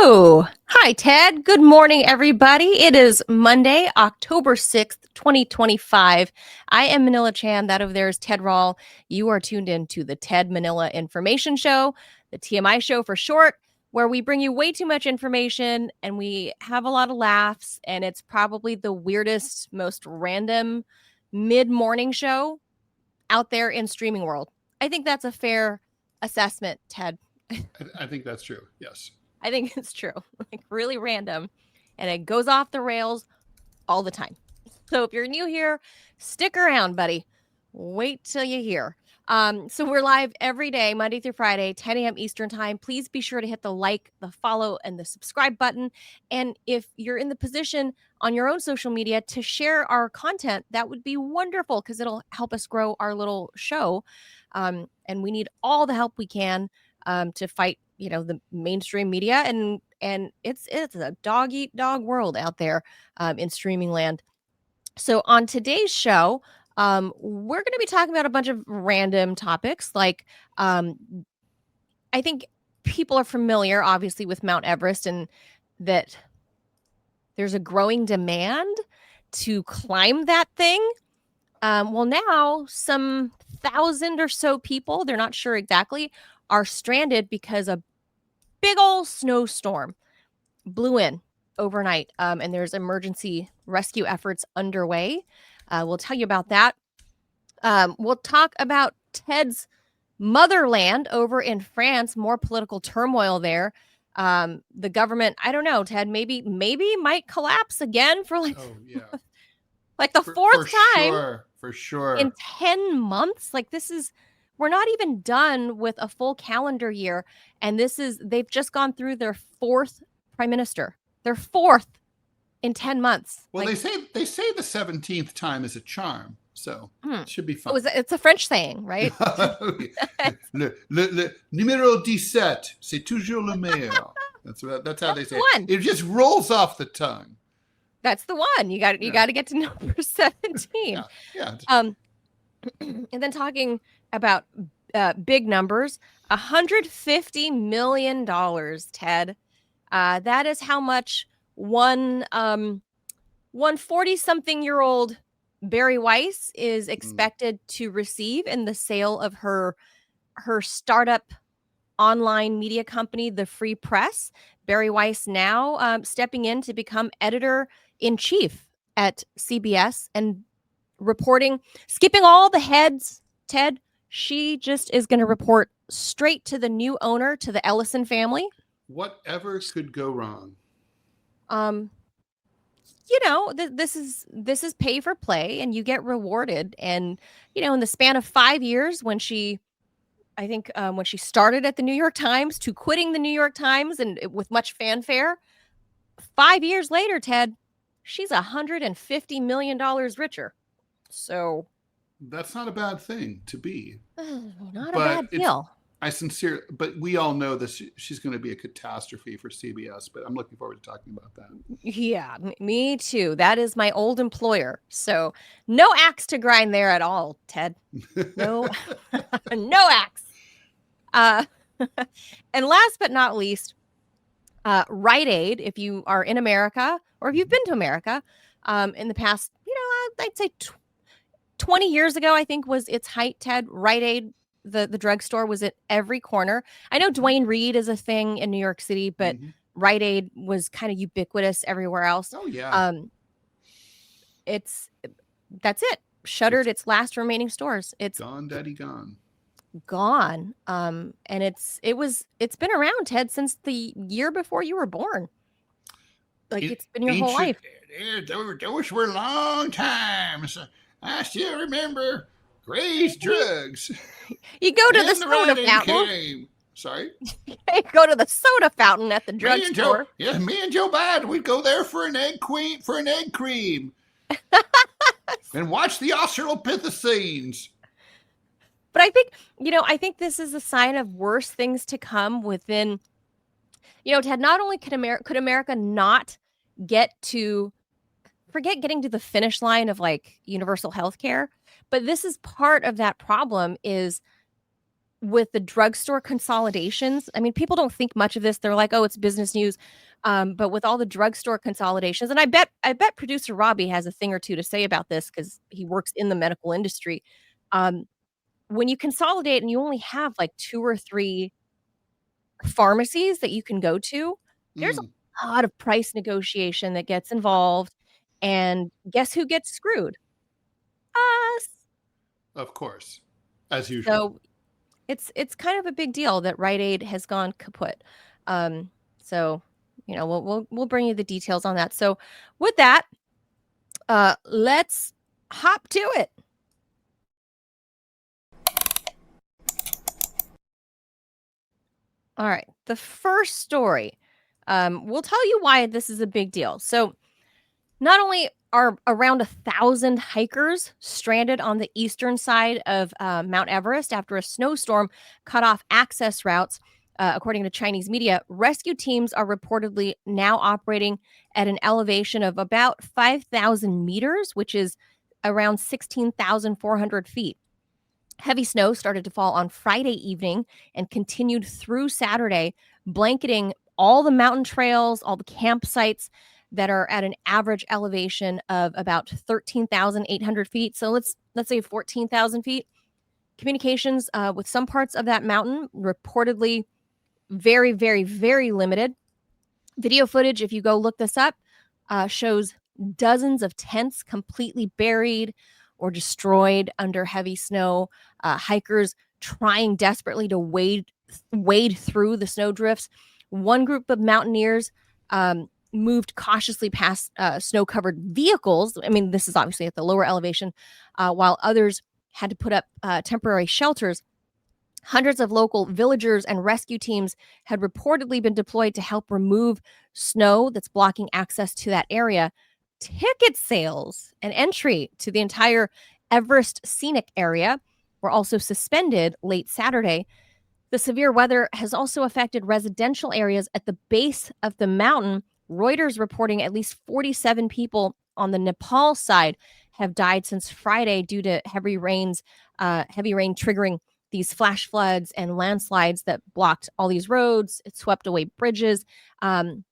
Hello. Hi, Ted. Good morning, everybody. It is Monday, October 6th, 2025. I am Manila Chan. That over there is Ted Rall. You are tuned in to the Ted Manila Information Show, the TMI show for short, where we bring you way too much information and we have a lot of laughs. And it's probably the weirdest, most random mid-morning show out there in streaming world. I think that's a fair assessment, Ted. I think that's true. Yes. I think it's true. Like really random. And it goes off the rails all the time. So if you're new here, stick around, buddy. Wait till you hear. So we're live every day, Monday through Friday, 10 a.m. Eastern time. Please be sure to hit the like, the follow, and the subscribe button. And if you're in the position on your own social media to share our content, that would be wonderful because it'll help us grow our little show. And we need all the help we can to fight, the mainstream media. And it's a dog eat dog world out there in streaming land. So on today's show, we're going to be talking about a bunch of random topics. Like, I think people are familiar, obviously, with Mount Everest and that there's a growing demand to climb that thing. Well, now some 1,000 or so people, they're not sure exactly, are stranded because a big old snowstorm blew in overnight, and there's emergency rescue efforts underway. We'll tell you about that. We'll talk about Ted's motherland over in France, more political turmoil there. The government, I don't know, Ted, maybe might collapse again for like, like the fourth time for sure in 10 months. Like we're not even done with a full calendar year. And they've just gone through their fourth prime minister. Their fourth in 10 months. Well, they say the 17th time is a charm, so it should be fun. It's a French saying, right? le numéro 17, c'est toujours le meilleur. That's how they say it. It just rolls off the tongue. That's the one. You got to get to number 17. Yeah. And then talking about big numbers, $150 million, Ted. That is how much one 40-something-year-old Barry Weiss is expected to receive in the sale of her startup online media company, The Free Press. Barry Weiss now stepping in to become editor-in-chief at CBS and reporting, skipping all the heads, Ted. She just is going to report straight to the new owner, to the Ellison family. Whatever could go wrong. This is pay for play, and you get rewarded. And in the span of 5 years, when she started at the New York Times to quitting the New York Times, and with much fanfare, 5 years later, Ted, she's $150 million richer. So that's not a bad thing to be. Not a bad deal. But we all know that she's going to be a catastrophe for CBS, but I'm looking forward to talking about that. Yeah, me too. That is my old employer. So no axe to grind there at all, Ted. No, no axe. And last but not least, Rite Aid, if you are in America or if you've been to America in the past, I'd say 20 years ago, I think was its height, Ted. Rite Aid, the drugstore, was at every corner. I know Duane Reade is a thing in New York City, but Rite Aid was kind of ubiquitous everywhere else. Oh yeah. That's it. Shuttered its last remaining stores. It's gone, daddy, gone. And it's been around, Ted, since the year before you were born. Like it's been your whole life. Those were long times. I still remember Gray's drugs. You go to the soda fountain. Sorry? You go to the soda fountain at the drugstore. Me and Joe Biden, we'd go there for an egg cream. And watch the Australopithecines. But I think this is a sign of worse things to come within, Ted, not only could America not forget getting to the finish line of like universal health care, but this is part of that problem is with the drugstore consolidations, I mean, people don't think much of this. They're like, oh, it's business news. But with all the drugstore consolidations, and I bet producer Robbie has a thing or two to say about this because he works in the medical industry. When you consolidate and you only have like 2 or 3 pharmacies that you can go to, there's a lot of price negotiation that gets involved. And guess who gets screwed? Us. Of course, as usual. So it's kind of a big deal that Rite Aid has gone kaput. So we'll bring you the details on that. So with that, let's hop to it. All right, the first story. We'll tell you why this is a big deal. So not only are around 1,000 hikers stranded on the eastern side of Mount Everest after a snowstorm cut off access routes, according to Chinese media, rescue teams are reportedly now operating at an elevation of about 5,000 meters, which is around 16,400 feet. Heavy snow started to fall on Friday evening and continued through Saturday, blanketing all the mountain trails, all the campsites that are at an average elevation of about 13,800 feet. So let's say 14,000 feet. Communications with some parts of that mountain reportedly very, very, very limited. Video footage, if you go look this up, shows dozens of tents completely buried or destroyed under heavy snow. Hikers trying desperately to wade through the snowdrifts. One group of mountaineers moved cautiously past snow-covered vehicles. I mean, this is obviously at the lower elevation, while others had to put up temporary shelters. Hundreds of local villagers and rescue teams had reportedly been deployed to help remove snow that's blocking access to that area. Ticket sales and entry to the entire Everest scenic area were also suspended late Saturday. The severe weather has also affected residential areas at the base of the mountain. Reuters reporting at least 47 people on the Nepal side have died since Friday due to heavy rain triggering these flash floods and landslides that blocked all these roads. It swept away bridges. And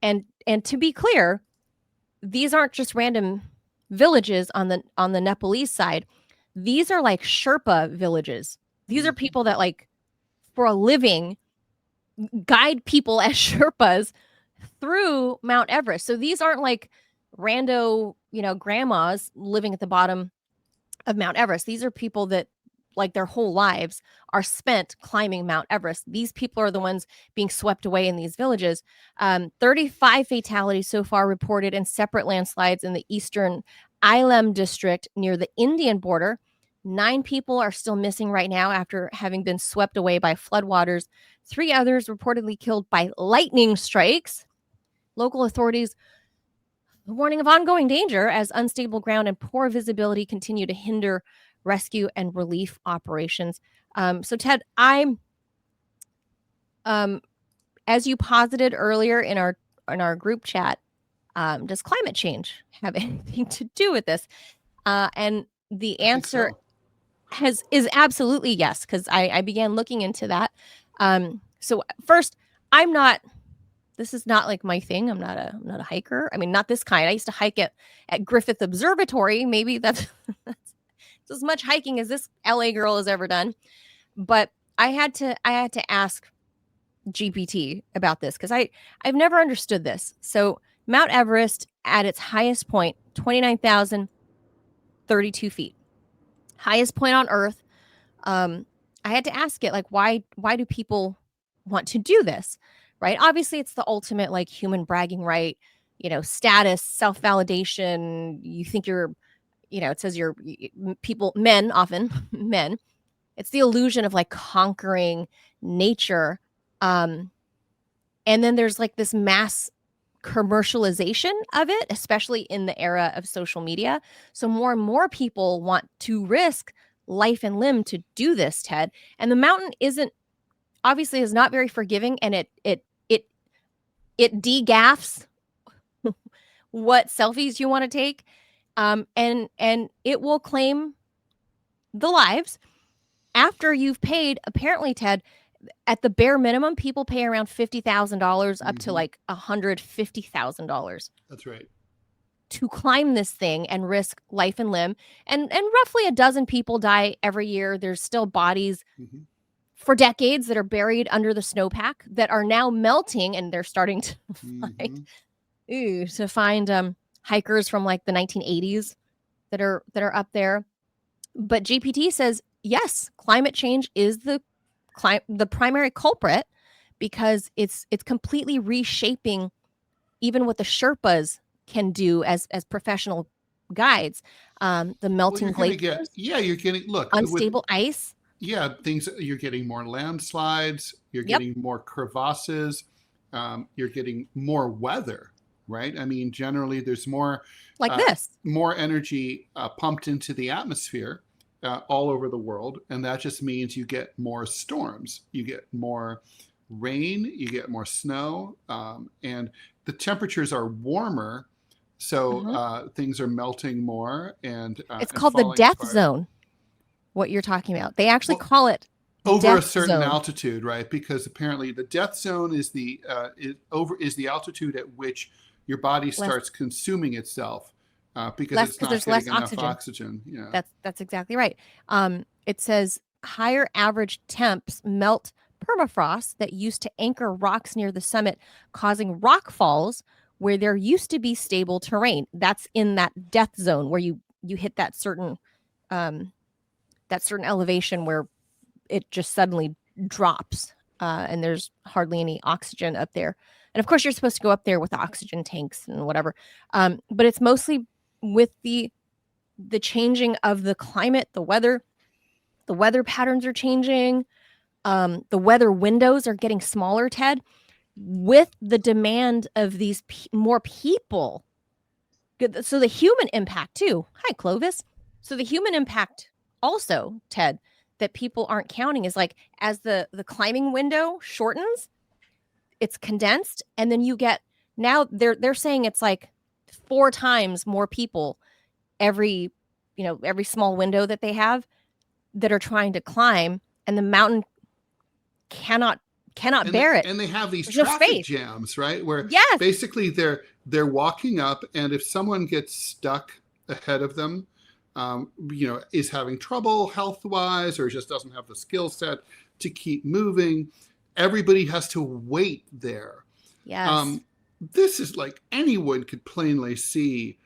to be clear, these aren't just random villages on the Nepalese side. These are like Sherpa villages. These are people that, like, for a living, guide people as Sherpas through Mount Everest. So these aren't like rando, grandmas living at the bottom of Mount Everest. These are people that, like, their whole lives are spent climbing Mount Everest. These people are the ones being swept away in these villages. 35 fatalities so far reported in separate landslides in the eastern Ilem district near the Indian border. 9 people are still missing right now after having been swept away by floodwaters. 3 others reportedly killed by lightning strikes. Local authorities warning of ongoing danger as unstable ground and poor visibility continue to hinder rescue and relief operations. So Ted, as you posited earlier in our group chat, does climate change have anything to do with this? And the answer is absolutely yes, because I began looking into that. So first, this is not like my thing. I'm not a hiker. I mean, not this kind. I used to hike at Griffith Observatory. Maybe that's as much hiking as this LA girl has ever done. But I had to ask GPT about this because I've never understood this. So Mount Everest at its highest point, 29,032 feet, highest point on Earth. I had to ask it, like, why do people want to do this? Right? Obviously, it's the ultimate, like, human bragging right, status, self-validation. You think you're, it says people, men, often men. It's the illusion of, like, conquering nature. And then there's, like, this mass commercialization of it, especially in the era of social media. So more and more people want to risk life and limb to do this, Ted. And the mountain is not very forgiving, and it de-gaffs what selfies you want to take. And it will claim the lives. after you've paid, apparently, Ted, at the bare minimum, people pay around $50,000 up to like $150,000. That's right. To climb this thing and risk life and limb. And roughly a dozen people die every year. There's still bodies for decades that are buried under the snowpack that are now melting, and they're starting to find hikers from like the 1980s that are up there. But GPT says, yes, climate change is the primary culprit, because it's completely reshaping even what the Sherpas can do as professional guides. The melting glaciers. You're getting unstable ice. Yeah, you're getting more landslides, you're getting more crevasses, you're getting more weather, right? I mean, generally there's more more energy pumped into the atmosphere all over the world, and that just means you get more storms, you get more rain, you get more snow, and the temperatures are warmer, so things are melting more, and it's called the death zone. What you're talking about, they actually call it over a certain altitude, right? Because apparently the death zone is the altitude at which your body starts consuming itself, because it's not there's getting less enough oxygen. Yeah, that's exactly right. It says higher average temps melt permafrost that used to anchor rocks near the summit, causing rock falls where there used to be stable terrain. That's in that death zone where you hit that certain elevation where it just suddenly drops, and there's hardly any oxygen up there. And of course, you're supposed to go up there with oxygen tanks and whatever. But it's mostly with the changing of the climate, the weather. The weather patterns are changing. The weather windows are getting smaller, Ted, with the demand of these more people. So the human impact too. Hi, Clovis. So the human impact also, Ted, that people aren't counting is like, as the climbing window shortens, it's condensed, and then you get, now they're saying it's like 4 times more people every small window that they have that are trying to climb, and the mountain cannot bear it. And they have these traffic jams, right? Where basically they're walking up, and if someone gets stuck ahead of them, is having trouble health-wise, or just doesn't have the skill set to keep moving, everybody has to wait there. Yes. This is like, anyone could plainly see,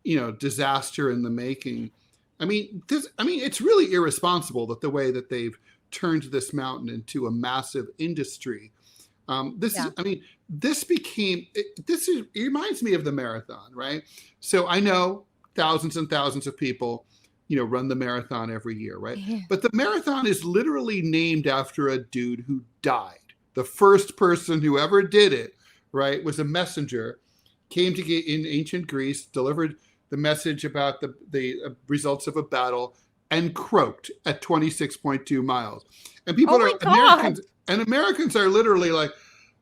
disaster in the making. I mean, it's really irresponsible that the way that they've turned this mountain into a massive industry. It reminds me of the marathon, right? So I know thousands and thousands of people, run the marathon every year, right? Yeah. But the marathon is literally named after a dude who died. The first person who ever did it, right, was a messenger, came to get in ancient Greece, delivered the message about the results of a battle, and croaked at 26.2 miles. And people Americans are literally like,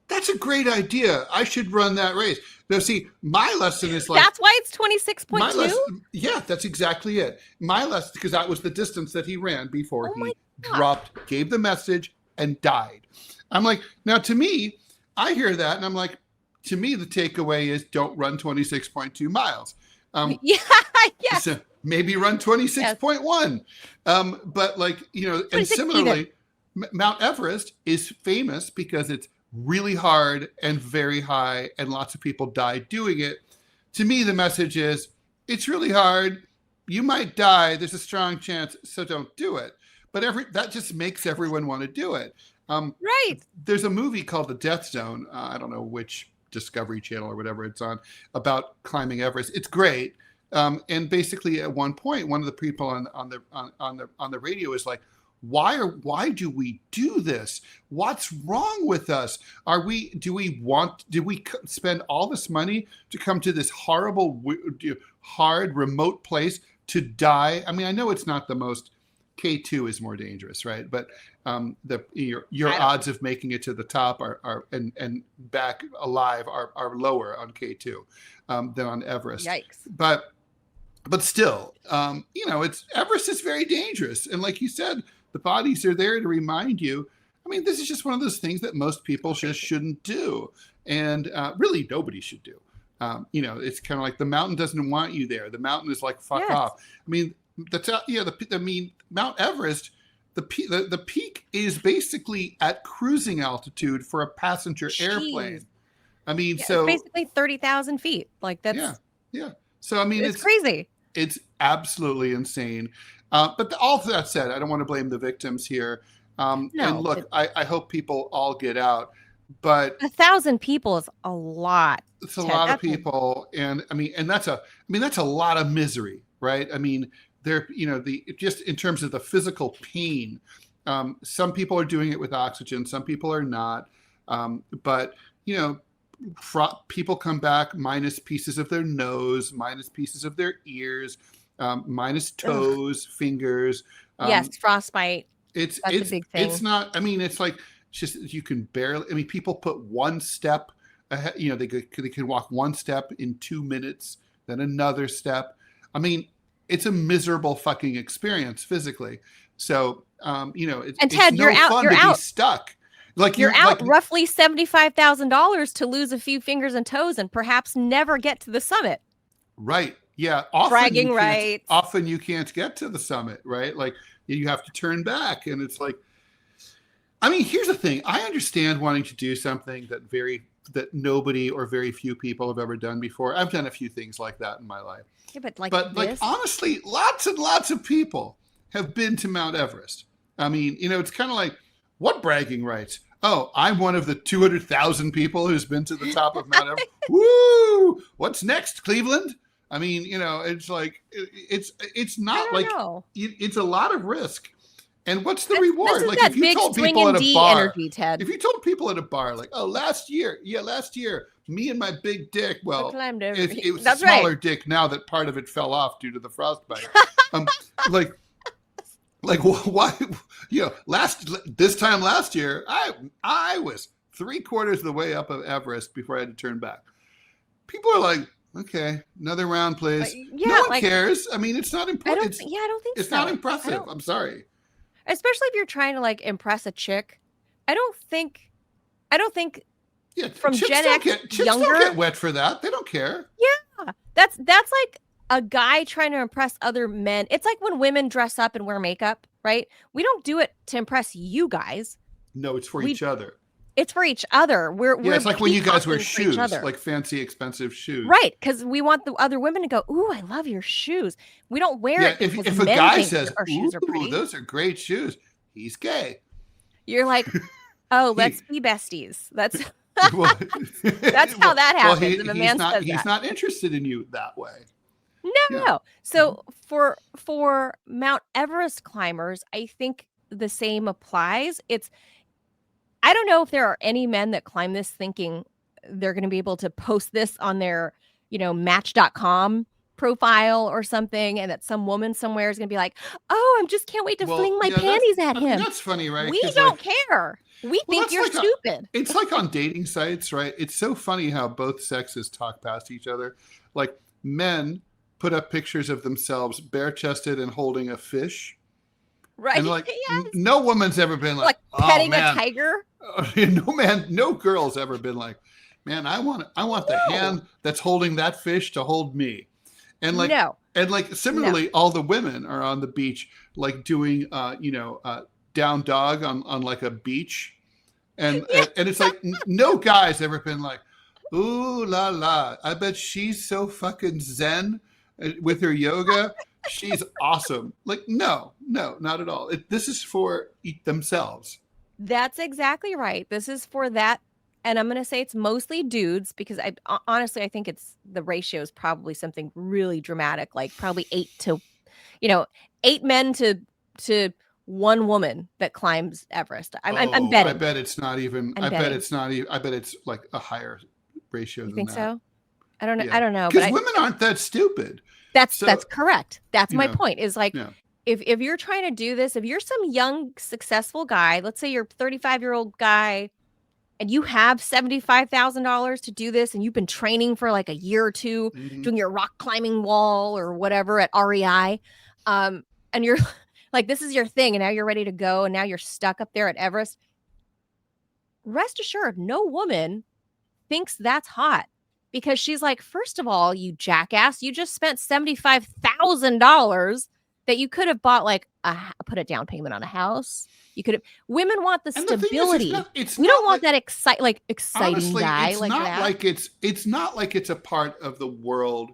that's a great idea. I should run that race. Now, see, my lesson is like, that's why it's 26.2? Yeah, that's exactly it. My lesson, because that was the distance that he ran before he dropped, gave the message, and died. I'm like, now to me, I hear that, and I'm like, to me, the takeaway is don't run 26.2 miles. So maybe run 26.1. But like, and similarly, Mount Everest is famous because it's really hard and very high, and lots of people die doing it. To me, the message is, it's really hard. You might die. There's a strong chance, so don't do it. But that just makes everyone want to do it. Right. There's a movie called The Death Zone. I don't know which Discovery Channel or whatever it's on, about climbing Everest. It's great. And basically, at one point, one of the people on the radio is like, why do we do this? What's wrong with us? Do we spend all this money to come to this horrible, hard, remote place to die? I mean, I know it's not the most, K2 is more dangerous, right? But your odds of making it to the top and back alive are lower on K2 than on Everest. Yikes. But still, Everest is very dangerous. And like you said, The bodies are there to remind you. I mean, this is just one of those things that most people just shouldn't do. And really, nobody should do. It's kind of like the mountain doesn't want you there. The mountain is like, fuck off. I mean, Mount Everest, the peak is basically at cruising altitude for a passenger airplane. I mean, so it's basically 30,000 feet. Like that's So I mean, it's crazy. It's absolutely insane. But all of that said, I don't want to blame the victims here. And look, I hope people all get out. But 1,000 people is a lot. It's a lot of people, and that's a lot of misery, right? I mean, just in terms of the physical pain. Some people are doing it with oxygen, some people are not. But people come back minus pieces of their nose, minus pieces of their ears, minus toes, fingers. Yes, frostbite. That's a big thing. It's not. I mean, it's like just you can barely. I mean, people put one step ahead. They can walk one step in 2 minutes, then another step. I mean, it's a miserable fucking experience physically. So, and Ted, you're out. You're out. Be stuck. Like you're out roughly $75,000 to lose a few fingers and toes and perhaps never get to the summit. Right. Yeah. Bragging rights. Often you can't get to the summit, right? Like you have to turn back, and it's like, I mean, here's the thing. I understand wanting to do something that nobody or very few people have ever done before. I've done a few things like that in my life. Yeah, but honestly, lots and lots of people have been to Mount Everest. I mean, it's kind of like, what bragging rights? Oh, I'm one of the 200,000 people who's been to the top of Mount Everest. Woo! What's next, Cleveland? I mean, it's like it's not like it's a lot of risk. And what's the reward? Like if you told people at a bar, if you told people at a bar, like, oh, last year, me and my big dick. Well, it was a smaller dick now that part of it fell off due to the frostbite. Why? This time last year, I was 3/4 of the way up of Everest before I had to turn back. People are like, okay, another round, please. No one cares. I mean, it's not important. I don't think it's not impressive. I'm sorry. Especially if you're trying to impress a chick. I don't think from Gen X chicks younger don't get wet for that. They don't care. Yeah. That's like a guy trying to impress other men. It's like when women dress up and wear makeup, right? We don't do it to impress you guys. No, it's for each other. It's for each other. It's like when you guys wear shoes, like fancy, expensive shoes. Right, because we want the other women to go, ooh, I love your shoes. We don't wear it because if a guy says, our shoes are pretty. Those are great shoes, he's gay. You're like, oh, let's be besties. That's that's how that happens. If a man says that. He's not interested in you that way. No. So for Mount Everest climbers, I think the same applies. I don't know if there are any men that climb this thinking they're going to be able to post this on their, Match.com profile or something, and that some woman somewhere is going to be like, oh, I just can't wait to fling my panties at him. That's funny, right? We don't care. We think you're stupid. It's like on dating sites, right? It's so funny how both sexes talk past each other. Like men put up pictures of themselves bare-chested and holding a fish. Right. And no woman's ever been like petting a tiger. No girl's ever been like, man, I want the hand that's holding that fish to hold me. And similarly, all the women are on the beach, doing, down dog on like a beach. And it's like, no guy's ever been like, ooh la la, I bet she's so fucking zen with her yoga. She's awesome. No, not at all. This is for themselves. That's exactly right. This is for that. And I'm going to say it's mostly dudes because I think the ratio is probably something really dramatic, like probably 8 men to 1 woman that climbs Everest. I'm betting. I bet it's not even. I bet it's like a higher ratio than that. You think so? I don't know. I don't know. Because women aren't that stupid. That's correct. That's my point. Is like, if you're trying to do this, if you're some young successful guy, let's say you're a 35-year-old guy, and you have $75,000 to do this, and you've been training for like a year or two, doing your rock climbing wall or whatever at REI, and you're like this is your thing, and now you're ready to go, and now you're stuck up there at Everest. Rest assured, no woman thinks that's hot, because she's like, first of all, you jackass, you just spent $75,000 that you could have bought like put a down payment on a house. You could have. Women want the And the thing stability. is, we don't want that exciting honestly, guy it's like not that. like it's not like it's a part of the world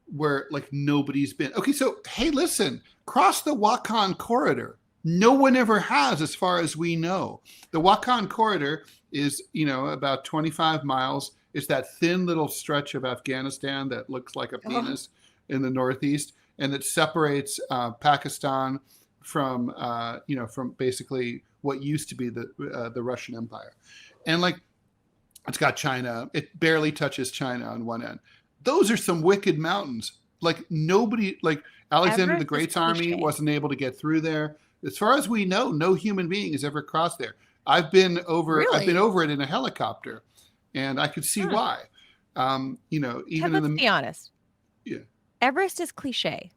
where like nobody's been. Okay, so hey, listen, cross the Wakhan corridor. No one ever has, as far as we know. The Wakhan corridor is, about 25 miles. It's that thin little stretch of Afghanistan that looks like a penis in the northeast, and it separates Pakistan from, from basically what used to be the Russian Empire, and like it's got China. It barely touches China on one end. Those are some wicked mountains. Like nobody, like Alexander the Great's army wasn't able to get through there. As far as we know, no human being has ever crossed there. I've been over it in a helicopter, and I could see why. Even let's be honest. Yeah. Everest is cliche.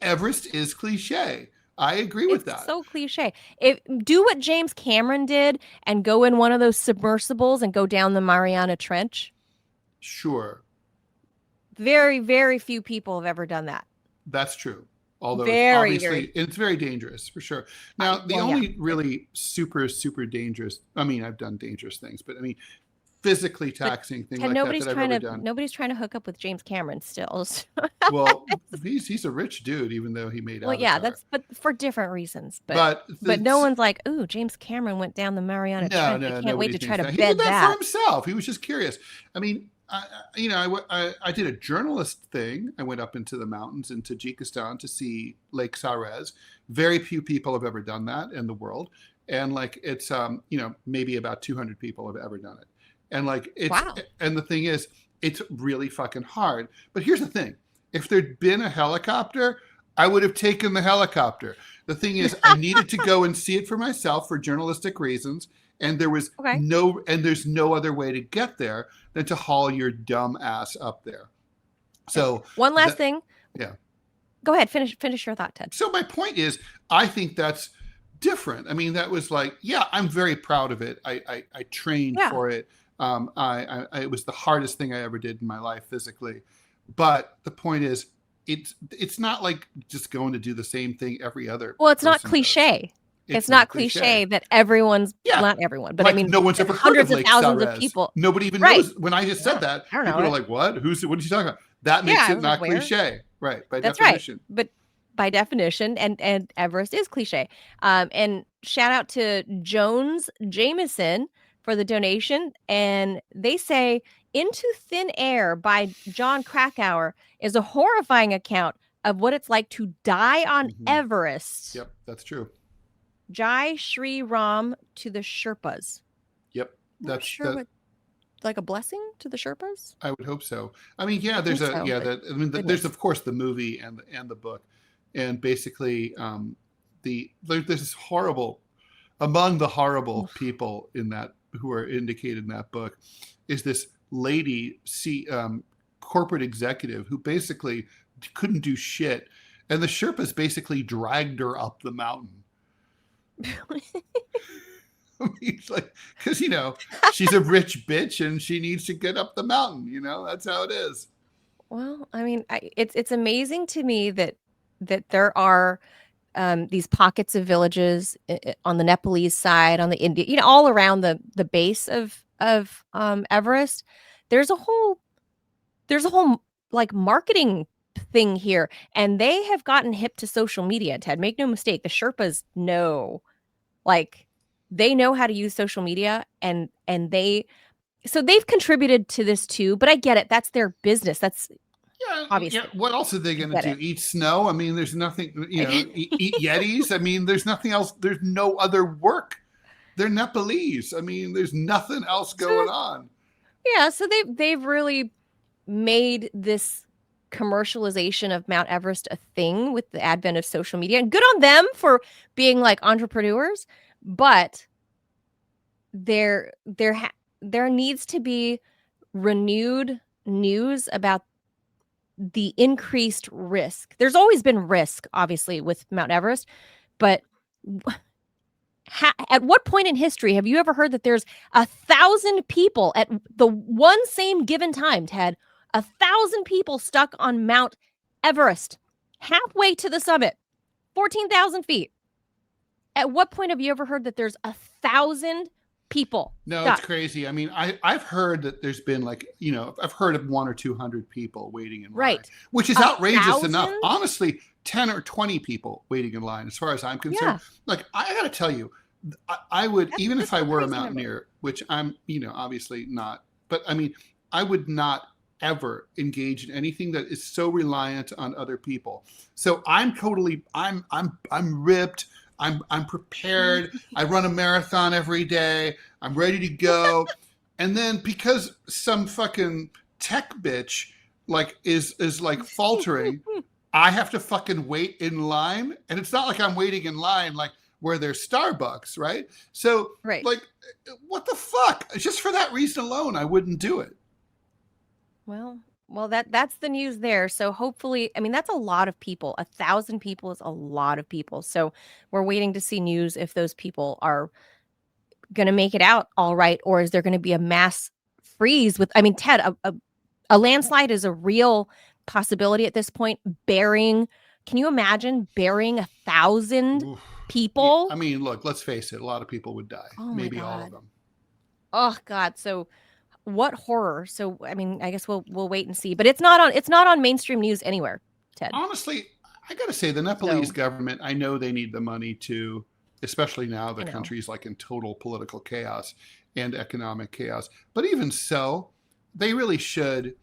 Everest is cliche. I agree with that. It's so cliche. Do what James Cameron did and go in one of those submersibles and go down the Mariana Trench. Sure. Very, very few people have ever done that. That's true. Although it's very dangerous for sure. Now, the only really super, super dangerous, I mean, I've done dangerous things, but I mean, physically taxing thing like that I've ever done. Nobody's trying to hook up with James Cameron still. Well, he's a rich dude, even though he made Avatar. Yeah, but for different reasons. But no one's like, ooh, James Cameron went down the Mariana Trench. I can't wait to try to bed that. He did that for himself. He was just curious. I mean, I did a journalist thing. I went up into the mountains in Tajikistan to see Lake Sarez. Very few people have ever done that in the world, and like it's maybe about 200 people have ever done it. And like and the thing is, it's really fucking hard. But here's the thing: if there'd been a helicopter, I would have taken the helicopter. The thing is, I needed to go and see it for myself for journalistic reasons, and there was there's no other way to get there than to haul your dumb ass up there. So one last thing. Yeah. Go ahead, finish your thought, Ted. So my point is, I think that's different. I mean, that was like, I'm very proud of it. I trained for it. It was the hardest thing I ever did in my life physically. But the point is, it's not like just going to do the same thing every other. Well, it's not cliche. It's not cliche that everyone's not everyone, but like, I mean, no one's ever hundreds heard of of thousands Sarez. of people. Nobody even knows. When I just said that, people are like, "What? What is he talking about?" That makes it not cliche, right? By definition. Right. But by definition, and Everest is cliche. And shout out to Jones Jameson for the donation, and they say "Into Thin Air" by John Krakauer is a horrifying account of what it's like to die on Everest. Yep, that's true. Jai Shri Ram to the Sherpas. Yep, that's sure like a blessing to the Sherpas. I would hope so. I mean, there's there's of course the movie and the book, and basically there's this horrible, among the horrible people in that who are indicated in that book, is this lady corporate executive who basically couldn't do shit, and the Sherpas basically dragged her up the mountain. I mean, like, because she's a rich bitch and she needs to get up the mountain. That's how it is. Well, I mean, it's amazing to me that there are these pockets of villages on the Nepalese side, on the Indian, all around the base of Everest. There's a whole like marketing thing here, and they have gotten hip to social media. Ted, make no mistake, the Sherpas know. Like, they know how to use social media, and they've contributed to this too, but I get it. That's their business. That's obviously. Yeah. What else are they going to do? Eat snow? I mean, there's nothing, eat Yetis. I mean, there's nothing else. There's no other work. They're Nepalese. I mean, there's nothing else going on. Yeah. So they've really made this commercialization of Mount Everest a thing with the advent of social media, and good on them for being like entrepreneurs. But there needs to be renewed news about the increased risk. There's always been risk, obviously, with Mount Everest, but at what point in history have you ever heard that there's 1,000 people at the one same given time, Ted? 1,000 people stuck on Mount Everest, halfway to the summit, 14,000 feet. At what point have you ever heard that there's 1,000 people? No, stuck? it's crazy. I mean, I've heard that there's been like, I've heard of 100 or 200 people waiting in line, right, which is outrageous 1,000? enough. Honestly, 10 or 20 people waiting in line, as far as I'm concerned. Yeah. Like, I got to tell you, I would, even if I were a mountaineer, number. which I'm, obviously not, but I mean, I would not ever engage in anything that is so reliant on other people. So I'm ripped. I'm prepared. I run a marathon every day. I'm ready to go. And then because some fucking tech bitch like is like faltering, I have to fucking wait in line. And it's not like I'm waiting in line like where there's Starbucks, right? So right. like, what the fuck? Just for that reason alone, I wouldn't do it. Well, that's the news there. So hopefully, I mean, that's a lot of people. 1,000 people is a lot of people. So we're waiting to see news if those people are going to make it out all right, or is there going to be a mass freeze with, I mean, Ted, a landslide is a real possibility at this point. Can you imagine burying 1,000 people? I mean, look, let's face it. A lot of people would die. Oh Maybe all of them. Oh God. So what horror. So I mean, I guess we'll wait and see. But it's not on mainstream news anywhere, Ted. Honestly, I gotta say the Nepalese government, I know they need the money to, especially now the country's like in total political chaos and economic chaos. But even so, they really should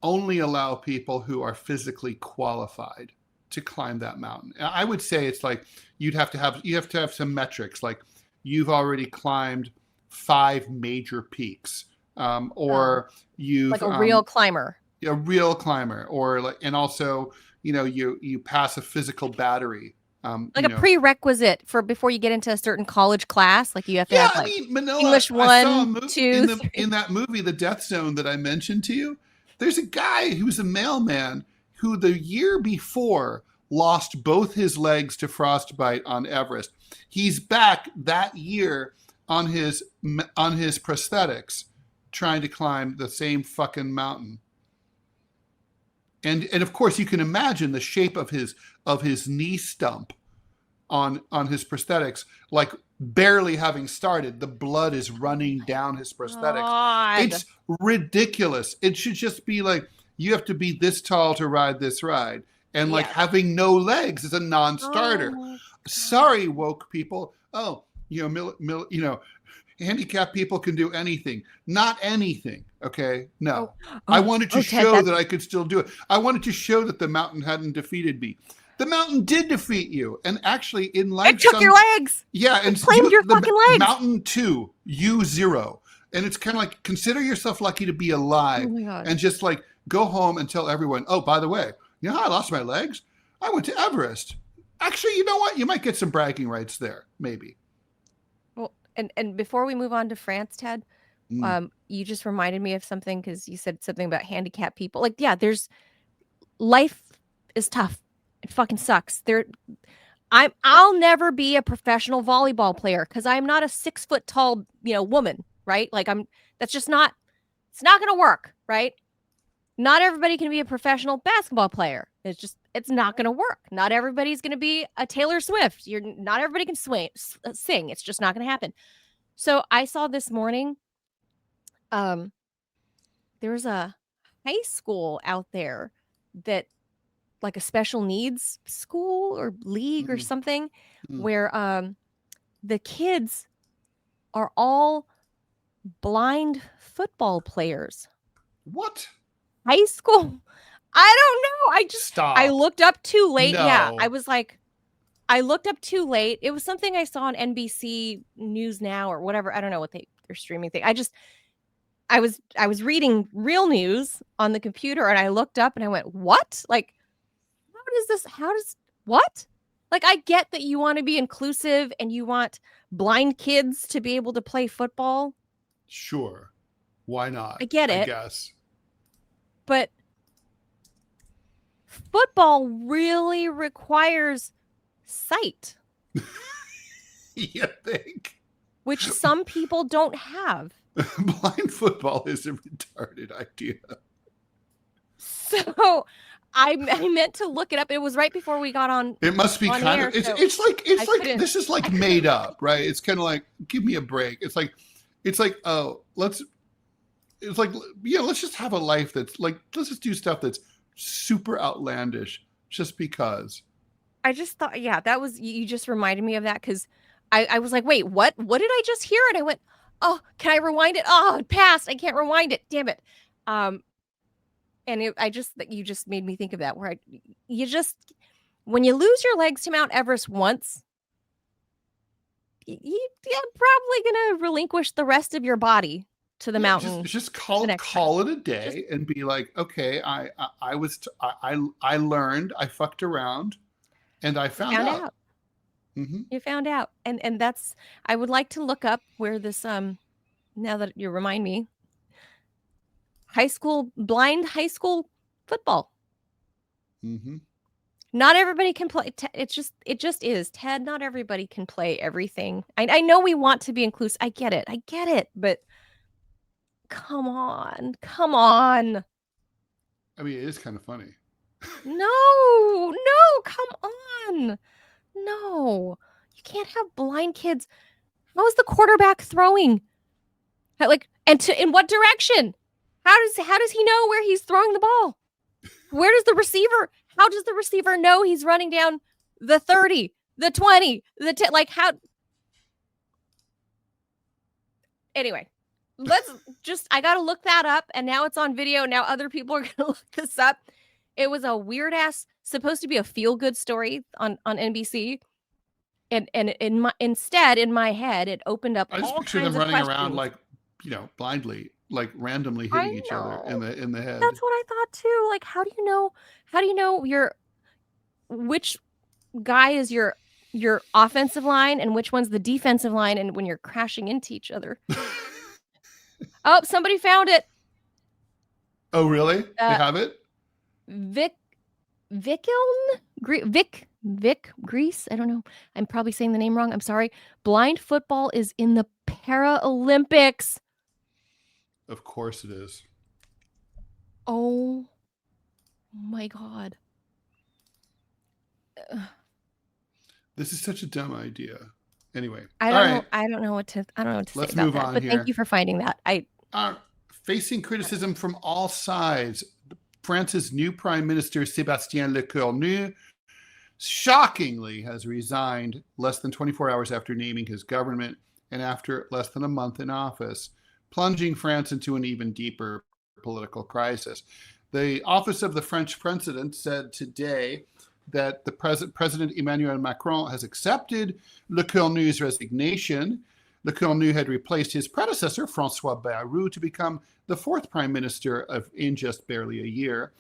only allow people who are physically qualified to climb that mountain. I would say it's like you have to have some metrics, like you've already climbed 5 major peaks, or you've like a real climber, or like, and also you pass a physical battery, like a prerequisite for before you get into a certain college class. Like you have to have like Manila, English 1, 2, in that movie, The Death Zone, that I mentioned to you. There's a guy who's a mailman who the year before lost both his legs to frostbite on Everest. He's back that year on his prosthetics trying to climb the same fucking mountain. And of course you can imagine the shape of his knee stump on his prosthetics, like barely having started, the blood is running down his prosthetics. God. It's ridiculous. It should just be like, you have to be this tall to ride this ride. And like having no legs is a non-starter. Sorry, woke people. Oh, handicapped people can do anything. Not anything. Okay. No. I wanted to show that I could still do it. I wanted to show that the mountain hadn't defeated me. The mountain did defeat you. And actually in life, it took your legs. Yeah. And claimed your fucking legs. Mountain 2, you 0. And it's kind of like, consider yourself lucky to be alive. And just like go home and tell everyone, oh, by the way, you know how I lost my legs? I went to Everest. Actually, you know what? You might get some bragging rights there, maybe. Well, and before we move on to France, Ted, you just reminded me of something because you said something about handicapped people. Like, yeah, life is tough. It fucking sucks. I'll never be a professional volleyball player because I'm not a 6 foot tall, woman, right? Like it's not going to work, right? Not everybody can be a professional basketball player. It's not going to work. Not everybody's going to be a Taylor Swift. Not everybody can sing. It's just not going to happen. So I saw this morning, there's a high school out there that like a special needs school or league or something where the kids are all blind football players. What? High school? I don't know. Stop. I looked up too late. No. Yeah. I looked up too late. It was something I saw on NBC News Now or whatever. I don't know what their streaming thing. I was reading real news on the computer and I looked up and I went, what? Like, what? Like, I get that you want to be inclusive and you want blind kids to be able to play football. Sure. Why not? I get it. I guess. But football really requires sight, You think? which some people don't have. Blind football is a retarded idea. So I meant to look it up. It was right before we got on. It must be on kind air, of. It's so it's like I this is like made up, right? It's kind of like, give me a break. It's like oh, let's. It's like, let's just have a life that's like, let's just do stuff that's super outlandish just because. I just thought, yeah, that was, you just reminded me of that, because I was like, wait, what did I just hear? And I went, oh, can I rewind it? Oh, it passed. I can't rewind it. Damn it. And you just made me think of that, where when you lose your legs to Mount Everest once, you're probably going to relinquish the rest of your body to the mountain. Just call it a day, and be like, okay, I learned, I fucked around, and I found out. Mm-hmm. You found out. And that's, I would like to look up where this, now that you remind me, blind high school football. Mm-hmm. Not everybody can play. It just is, Ted. Not everybody can play everything. I know we want to be inclusive. I get it. But come on. I mean, it is kind of funny. No, come on. No, you can't have blind kids. How is the quarterback throwing? In what direction? How does he know where he's throwing the ball? Where does the receiver? How does the receiver know he's running down the 30, the 20, the 10? Like, how? Anyway, I got to look that up. And now it's on video. Now other people are going to look this up. It was a weird ass, supposed to be a feel good story on NBC. And instead, in my head, it opened up. I just picture them running around like, blindly, like randomly hitting each other in the head. That's what I thought too. Like, how do you know which guy is your offensive line and which one's the defensive line, and when you're crashing into each other? Oh, somebody found it. Oh, really? They have it? Vic Grease. I don't know. I'm probably saying the name wrong. I'm sorry. Blind football is in the Paralympics. Of course it is. Oh my God. This is such a dumb idea. Anyway, I don't know what to say about that. But thank you for finding that. Facing criticism from all sides, France's new Prime Minister Sébastien Lecornu shockingly has resigned less than 24 hours after naming his government and after less than a month in office, plunging France into an even deeper political crisis. The office of the French president said today that the President Emmanuel Macron has accepted Lecornu's resignation. Lecornu had replaced his predecessor, François Bayrou, to become the fourth prime minister in just barely a year.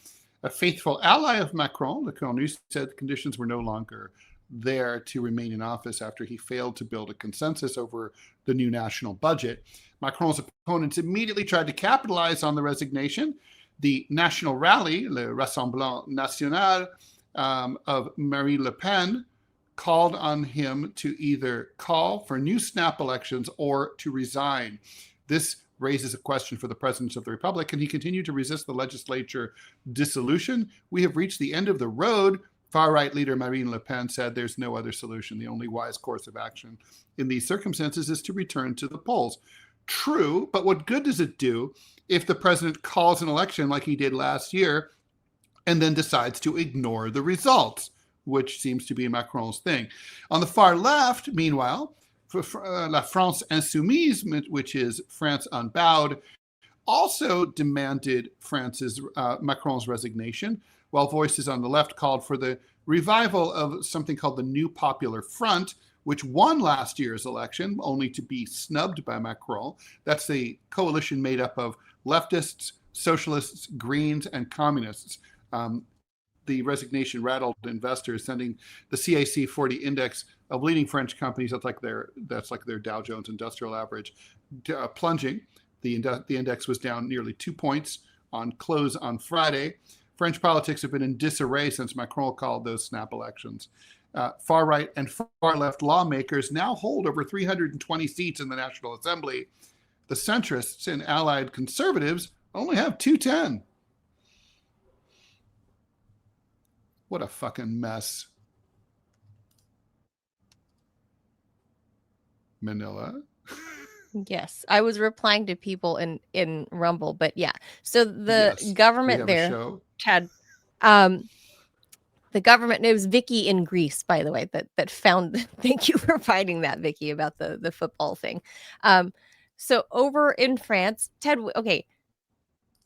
A faithful ally of Macron, Lecornu said conditions were no longer there to remain in office after he failed to build a consensus over the new national budget. Macron's opponents immediately tried to capitalize on the resignation. The national rally, Le Rassemblement National, of Marine Le Pen, called on him to either call for new snap elections or to resign. This raises a question for the president of the Republic. Can he continue to resist the legislature dissolution? We have reached the end of the road. Far-right leader Marine Le Pen said there's no other solution. The only wise course of action in these circumstances is to return to the polls. True, but what good does it do if the president calls an election like he did last year and then decides to ignore the results, which seems to be Macron's thing? On the far left, meanwhile, La France Insoumise, which is France Unbowed, also demanded Macron's resignation, while voices on the left called for the revival of something called the New Popular Front, which won last year's election, only to be snubbed by Macron. That's a coalition made up of leftists, socialists, Greens, and communists. The resignation rattled investors, sending the CAC 40 index of leading French companies, that's like their Dow Jones Industrial Average, plunging. The index was down nearly 2 points on close on Friday. French politics have been in disarray since Macron called those snap elections. Far right and far left lawmakers now hold over 320 seats in the National Assembly. The centrists and allied conservatives only have 210. What a fucking mess. Manila. Yes, I was replying to people in Rumble, but yeah. So the government there, Chad, the government, it was Vicky in Greece, by the way, that found. Thank you for finding that, Vicky, about the football thing. So over in France, Ted, okay,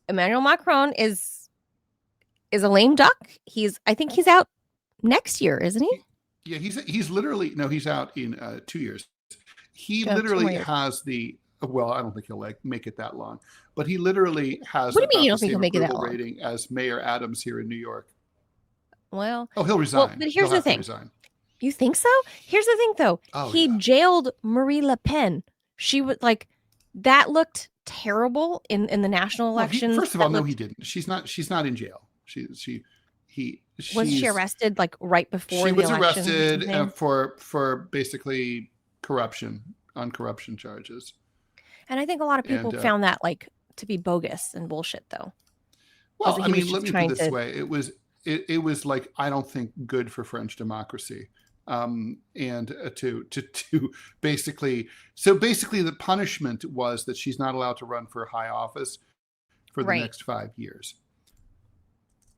Emmanuel Macron is a lame duck. I think he's out next year, isn't he? Yeah, he's literally, no, he's out in 2 years. He literally has well, I don't think he'll make it that long, but he literally has. What do you mean you don't think he'll make it that long? Rating as Mayor Adams here in New York. Well, he'll resign. Well, but here's the thing. You think so? Here's the thing, though. He jailed Marine Le Pen. She was like, that looked terrible in the national elections. First of all, no, he didn't. She's not in jail. Was she arrested like right before she the was election? Arrested for basically corruption charges. And I think a lot of people found that like to be bogus and bullshit, though. Well, I mean, let me put it this way: it was like, I don't think good for French democracy, and to basically the punishment was that she's not allowed to run for high office for the next 5 years.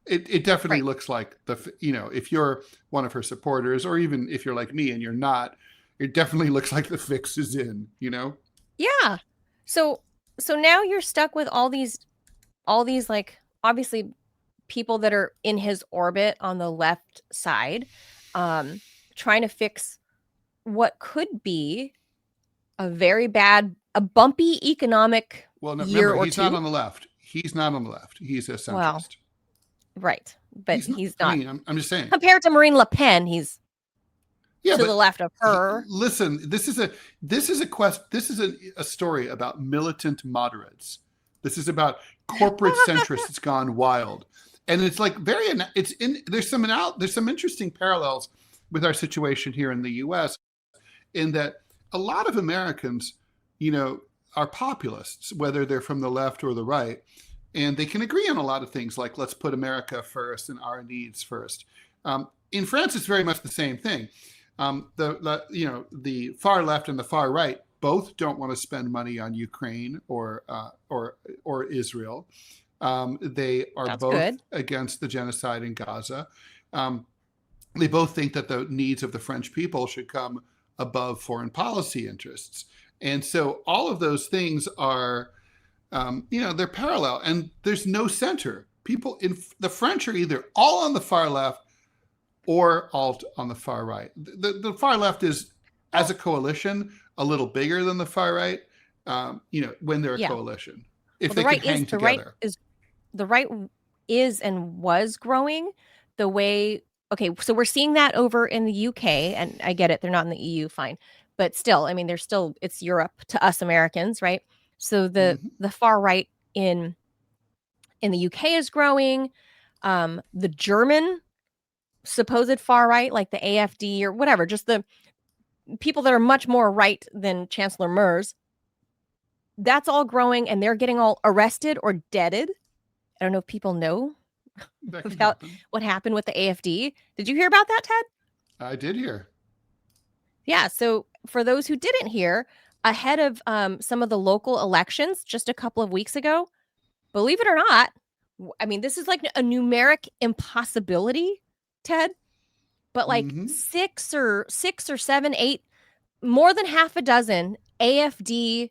It definitely looks like if you're one of her supporters, or even if you're like me and you're not, it definitely looks like the fix is in, Yeah. So now you're stuck with all these like, obviously, people that are in his orbit on the left side, trying to fix what could be a bumpy economic year or two. He's not on the left. He's not on the left. He's a centrist. Well, right, but he's not. I mean, I'm just saying. Compared to Marine Le Pen, he's to the left of her. Listen, this is a story about militant moderates. This is about corporate centrists gone wild, and it's like there's some interesting parallels with our situation here in the U.S. in that a lot of Americans, are populists, whether they're from the left or the right, and they can agree on a lot of things, like let's put America first and our needs first. In France, it's very much the same thing. The far left and the far right both don't want to spend money on Ukraine or Israel. They are both against the genocide in Gaza. They both think that the needs of the French people should come above foreign policy interests. And so all of those things are, they're parallel, and there's no center. People in the French are either all on the far left or all on the far right. The far left is, as a coalition, a little bigger than the far right, when they're a coalition. If they can hang together. The right is and was growing the way. Okay, so we're seeing that over in the UK, and I get it, they're not in the EU, fine. But still, I mean, it's Europe to us Americans, right? So the far right in the UK is growing. The German supposed far right, like the AfD or whatever, just the people that are much more right than Chancellor Merz, that's all growing, and they're getting all arrested or deaded. I don't know if people know about what happened with the AfD. Did you hear about that, Ted? I did hear. Yeah. So for those who didn't hear, ahead of some of the local elections just a couple of weeks ago, believe it or not, I mean, this is like a numeric impossibility, Ted, but like 6 or 7, 8, more than half a dozen AfD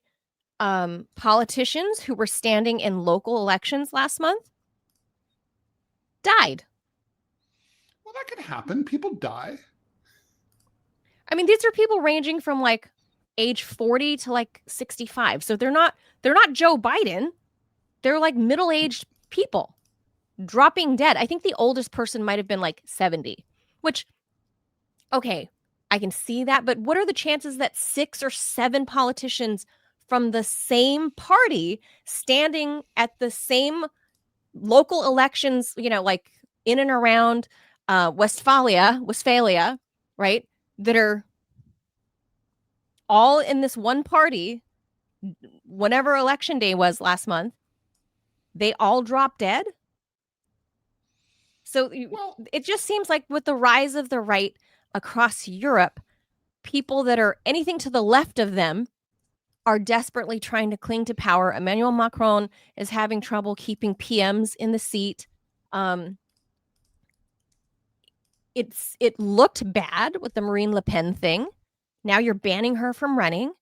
politicians who were standing in local elections last month died. Well, that can happen. People die. I mean, these are people ranging from like age 40 to like 65. So they're not Joe Biden. They're like middle-aged people dropping dead. I think the oldest person might have been like 70, which, okay, I can see that. But what are the chances that 6 or 7 politicians from the same party standing at the same local elections, like in and around Westphalia, right? That are all in this one party, whenever election day was last month, they all dropped dead. So it just seems like with the rise of the right across Europe, people that are anything to the left of them are desperately trying to cling to power. Emmanuel Macron is having trouble keeping PMs in the seat. It looked bad with the Marine Le Pen thing. Now you're banning her from running.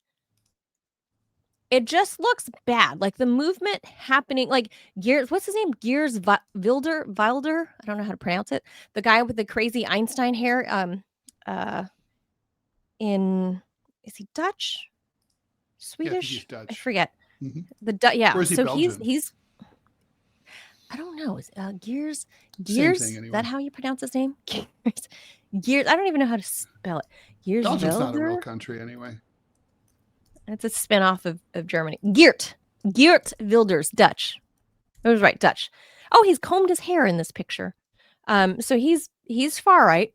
It just looks bad. Like the movement happening, like Gears, what's his name? Gears Wilder. I don't know how to pronounce it. The guy with the crazy Einstein hair. Is he Dutch? Swedish? Yeah, he's Dutch. I forget. Mm-hmm. Or is he so Belgian? he's I don't know. Gears. Same thing, anyway. Is that how you pronounce his name? Gears. I don't even know how to spell it. Gears. Belgium's not a real country anyway. It's a spinoff of Germany. Geert Wilders, Dutch. It was right, Dutch. Oh, he's combed his hair in this picture. So he's far right.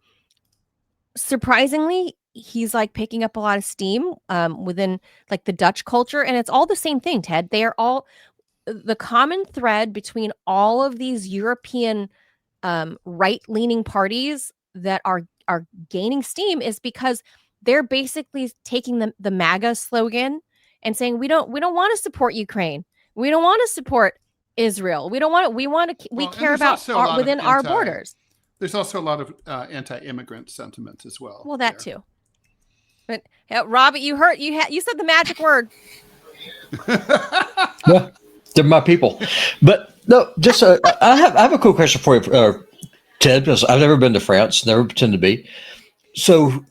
Surprisingly, he's like picking up a lot of steam within like the Dutch culture, and it's all the same thing, Ted. They are all the common thread between all of these European right-leaning parties that are gaining steam is because they're basically taking the MAGA slogan and saying we don't want to support Ukraine, we don't want to support Israel, we care about within our borders. There's also a lot of anti-immigrant sentiment as well. Well, that too. But Robbie, you said the magic word. Yeah, they're my people. But no, just I have a cool question for you, Ted, because I've never been to France, never pretend to be. So,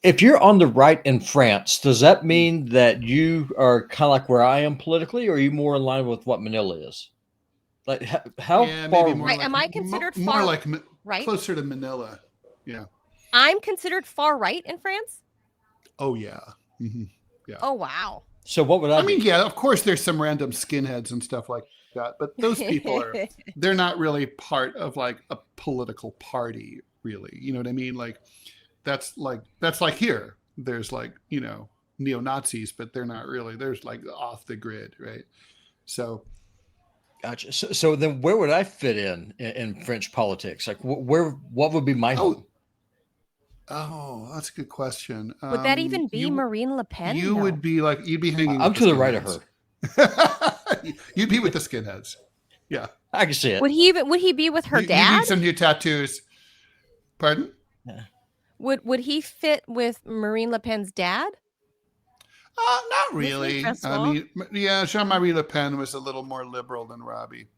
if you're on the right in France, does that mean that you are kind of like where I am politically, or are you more in line with what Manila is? Like how far? Right? Am I considered more far like right? Closer to Manila. Yeah. I'm considered far right in France. Oh yeah. Mm-hmm. Yeah. Oh wow. So what would I mean, yeah, of course there's some random skinheads and stuff like that, but those people they're not really part of like a political party, really. You know what I mean? Like that's like here. There's like, neo-Nazis, but they're not really. There's like off the grid, right? So gotcha. So then where would I fit in French politics? Like what would be my home? Oh, that's a good question. Would that even be Marine Le Pen? You'd be hanging. I'm to the right of her. You'd be with the skinheads. Yeah, I can see it. Would he be with her dad? You need some new tattoos. Pardon? Yeah. Would he fit with Marine Le Pen's dad? Not really. I mean, yeah, Jean-Marie Le Pen was a little more liberal than Robbie.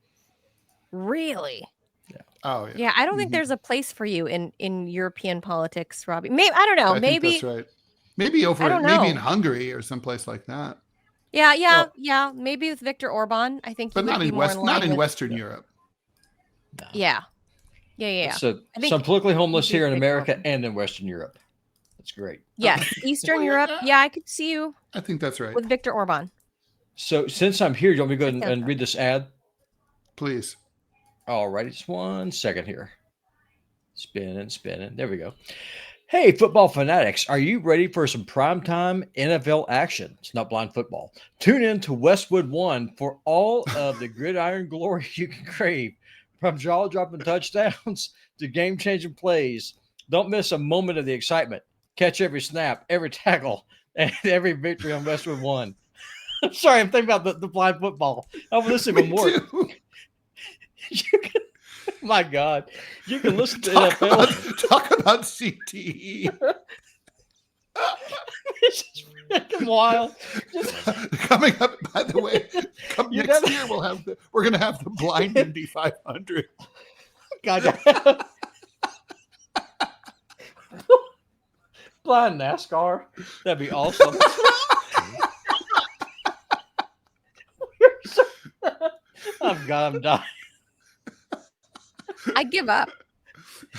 Really? Yeah. Oh, yeah. Yeah, I don't think there's a place for you in European politics, Robbie. Maybe I don't know. Maybe that's right. Maybe maybe in Hungary or someplace like that. Yeah. Maybe with Viktor Orban, I think. But not in Western Europe. No. Yeah. So I'm politically homeless here in America and in Western Europe. That's great. Yes, Eastern Europe. Yeah, I could see you. I think that's right. With Viktor Orban. So since I'm here, do you want me to go ahead and read this ad? Please. All right, just 1 second here. Spinning. There we go. Hey, football fanatics, are you ready for some primetime NFL action? It's not blind football. Tune in to Westwood One for all of the gridiron glory you can crave, from jaw-dropping touchdowns to game-changing plays. Don't miss a moment of the excitement. Catch every snap, every tackle, and every victory on Westwood One. I'm sorry, I'm thinking about the blind football. I want to listen to more. My God, you can listen to NFL. Talk about CTE. This is freaking wild. Coming up, by the way, next year we're going to have the blind Indy 500. God. Blind NASCAR. That'd be awesome. I'm dying. I give up.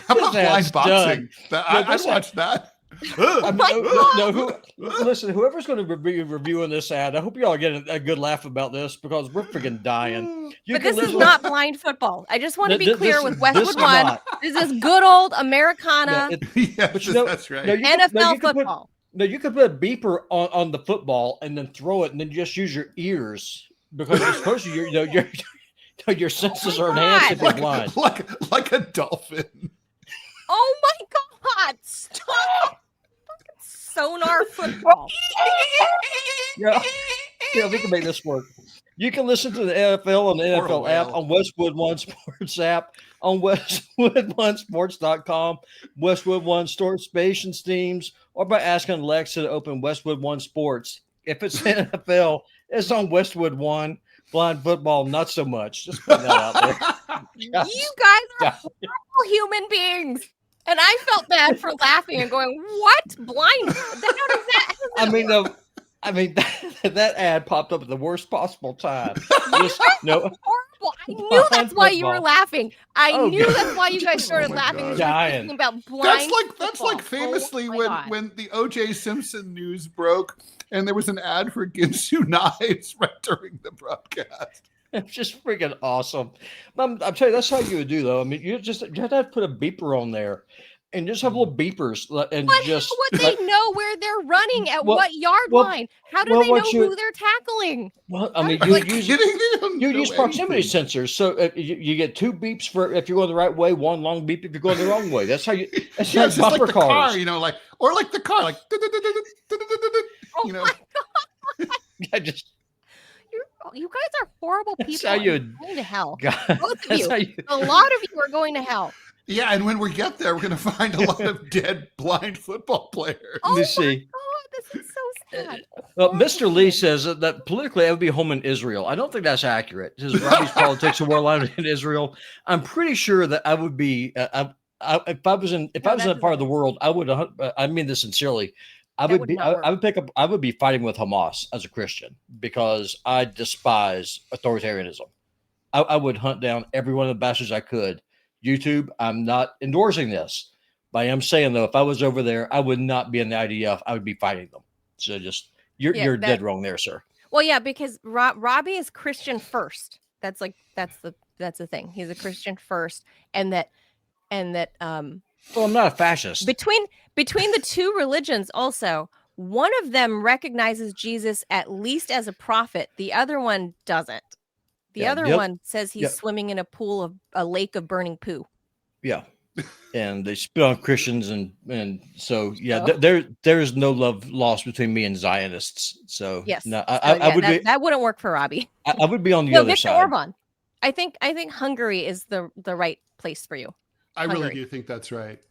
How about blind boxing? I'd watch that. I mean, my listen, whoever's going to be reviewing this ad, I hope y'all get a good laugh about this because we're freaking dying. But this is not blind football. I just want to be clear with Westwood this is One. not. This is good old Americana Yes, but you know, that's right. no, you NFL could put- football. No, you could put a beeper on the football and then throw it, and then just use your ears because you're supposed to. Your senses are enhanced if you're blind. Like a dolphin. Oh my God! Stop! Fucking sonar football. Yeah, we can make this work. You can listen to the NFL on the NFL app, on Westwood One Sports app, on WestwoodOneSports.com, Westwood One Station Steams, or by asking Alexa to open Westwood One Sports. If it's NFL, it's on Westwood One. Blind football, not so much. Just put that out there. You guys are horrible human beings. And I felt bad for laughing and going, what? Blind? How does that that ad popped up at the worst possible time. Horrible. I knew that's why you were laughing. I knew that's why you guys started laughing. You were thinking about blind that's like famously when the O.J. Simpson news broke and there was an ad for Ginsu knives right during the broadcast. It's just freaking awesome. I'm telling you, that's how you would do though. I mean, you have to put a beeper on there, and just have little beepers. And but just how would they know where they're running at what yard line? How do they know who they're tackling? Well, I mean, you use proximity sensors, so you get 2 beeps for if you're going the right way, 1 long beep if you're going the wrong way. That's how you. That's how just like the cars. car, or like the car, like. Oh my God! You guys are horrible people. That's how you going to hell. God, both of you. A lot of you are going to hell. Yeah, and when we get there, we're going to find a lot of dead blind football players. Oh my God, this is so sad. Well, Mr. Lee says that politically I would be home in Israel. I don't think that's accurate. His Robbie's politics are more aligned in Israel. I'm pretty sure that I would be. If I was in that part of the world, I would. I mean this sincerely. I would be fighting with Hamas as a Christian because I despise authoritarianism. I would hunt down every one of the bastards I could. YouTube, I'm not endorsing this, but I am saying though, if I was over there, I would not be in the IDF. I would be fighting them. So you're dead wrong there, sir. Well, yeah, because Robbie is Christian first. That's the thing. He's a Christian first, and that. Well, I'm not a fascist. Between the two religions, also, one of them recognizes Jesus at least as a prophet. The other one doesn't. The other one says he's swimming in a lake of burning poo. Yeah. And they spit on Christians and so there is no love lost between me and Zionists. So yes, no, that wouldn't work for Robbie. I would be on the other Viktor side. Orban. I think Hungary is the right place for you. I really do think that's right.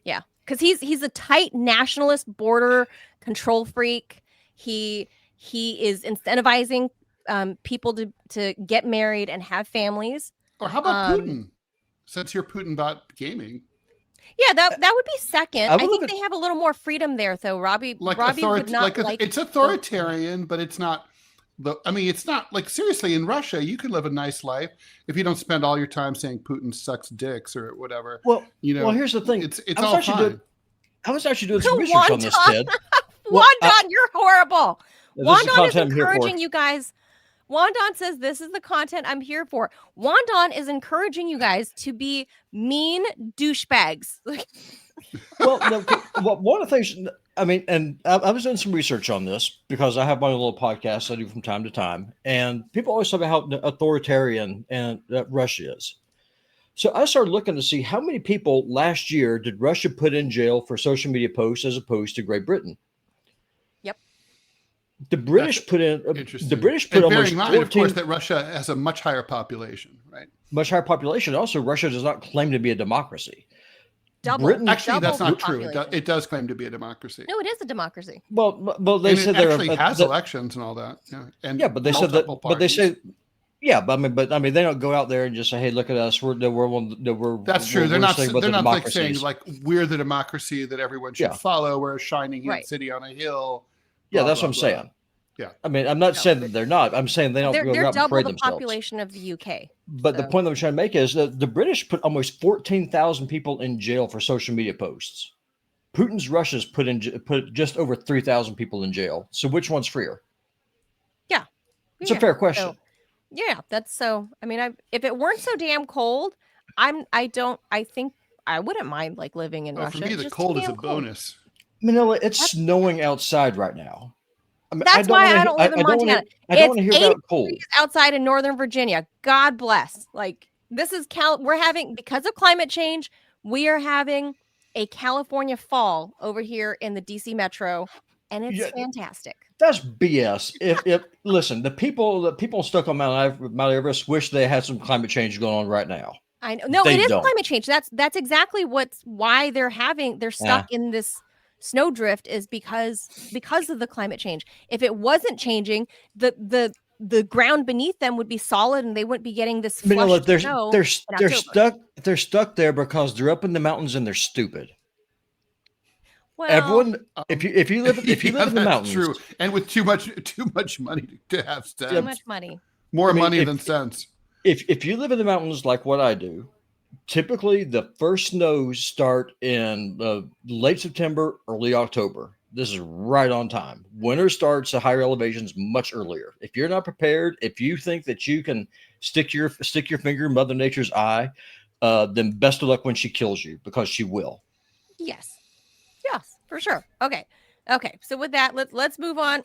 Yeah, because he's a tight nationalist, border control freak. He is incentivizing people to get married and have families. Or how about Putin? Since you're Putin bot gaming. Yeah, that would be second. I think they have a little more freedom there, though. Robbie would not like it's authoritarian, but it's not. It's not like seriously. In Russia, you can live a nice life if you don't spend all your time saying Putin sucks dicks or whatever. Well, here's the thing. It's all fine. I was actually doing some research on this, Ted. Wandon, you're horrible. Wandon is encouraging encouraging you guys. Wandon says this is the content I'm here for. Wandon is encouraging you guys to be mean douchebags. Well, one of the things, and I was doing some research on this because I have my little podcast I do from time to time, and people always talk about how authoritarian and Russia is. So I started looking to see how many people last year did Russia put in jail for social media posts as opposed to Great Britain. Yep. The British put in. The British put and almost 14. Of course, that Russia has a much higher population, right? Much higher population. Also, Russia does not claim to be a democracy. Actually, that's not true. It does claim to be a democracy. No, it is a democracy. Well, they said it actually has elections and all that. Yeah, but they said that. Parties. But they say. Yeah, but they don't go out there and just say, "Hey, look at us. We're." That's true. They're not like saying like we're the democracy that everyone should follow. We're a shining city on a hill. Yeah, that's what I'm saying. Yeah, I'm not saying that they're not. I'm saying they don't go out and parade themselves. They're double the population of the UK. But the point I'm trying to make is that the British put almost 14,000 people in jail for social media posts. Putin's Russia's put just over 3,000 people in jail. So which one's freer? Yeah. It's a fair question. So, yeah, that's so. I mean, if it weren't so damn cold, I think I wouldn't mind like living in Russia. For me, It's the just cold too is a damn cold. bonus. Manila, it's snowing outside right now. I mean, That's why I don't live in Montana. I don't want It's to hear 80 about cold. degrees outside in Northern Virginia. God bless. Like this is we're having, because of climate change, we are having a California fall over here in the DC metro, and it's fantastic. That's BS. If listen, the people stuck on Mount Everest wish they had some climate change going on right now. I know. No, They it is don't. climate change. That's exactly why they're stuck in this snowdrift, is because of the climate change. If it wasn't changing, the ground beneath them would be solid and they wouldn't be getting this flushed snow. They're stuck there because they're up in the mountains and they're stupid. Well, everyone, if you live in the mountains, true, and with too much money to have sense, too much money, more money than sense. If you live in the mountains like what I do, typically the first snows start in late September, early October. This is right on time. Winter starts at higher elevations much earlier. If you're not prepared, if you think that you can stick your finger in Mother Nature's eye, then best of luck when she kills you, because she will. Yes, for sure. Okay. So with that, let's move on.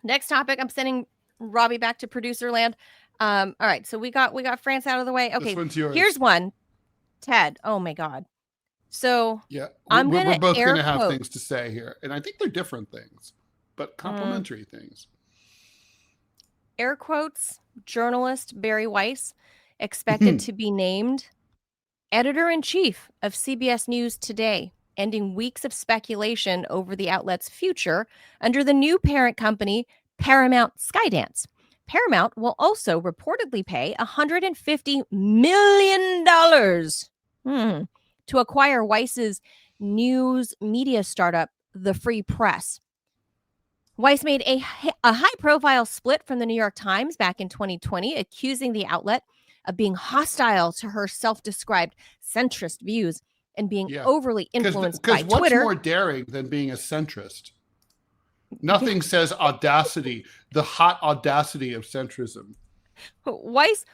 Next topic. I'm sending Robbie back to producer land. All right. So we got France out of the way. Okay. This one's yours. Here's one. Ted. Oh my God. So yeah, we're both going to have things to say here, and I think they're different things, but complementary things. Air quotes. Journalist Barry Weiss expected to be named editor-in-chief of CBS News today, ending weeks of speculation over the outlet's future under the new parent company, Paramount Skydance. Paramount will also reportedly pay $150 million to acquire Weiss's news media startup, The Free Press. Weiss made a high-profile split from the New York Times back in 2020, accusing the outlet of being hostile to her self-described centrist views and being overly influenced by Twitter. What's more daring than being a centrist? Nothing says audacity, the hot audacity of centrism. Weiss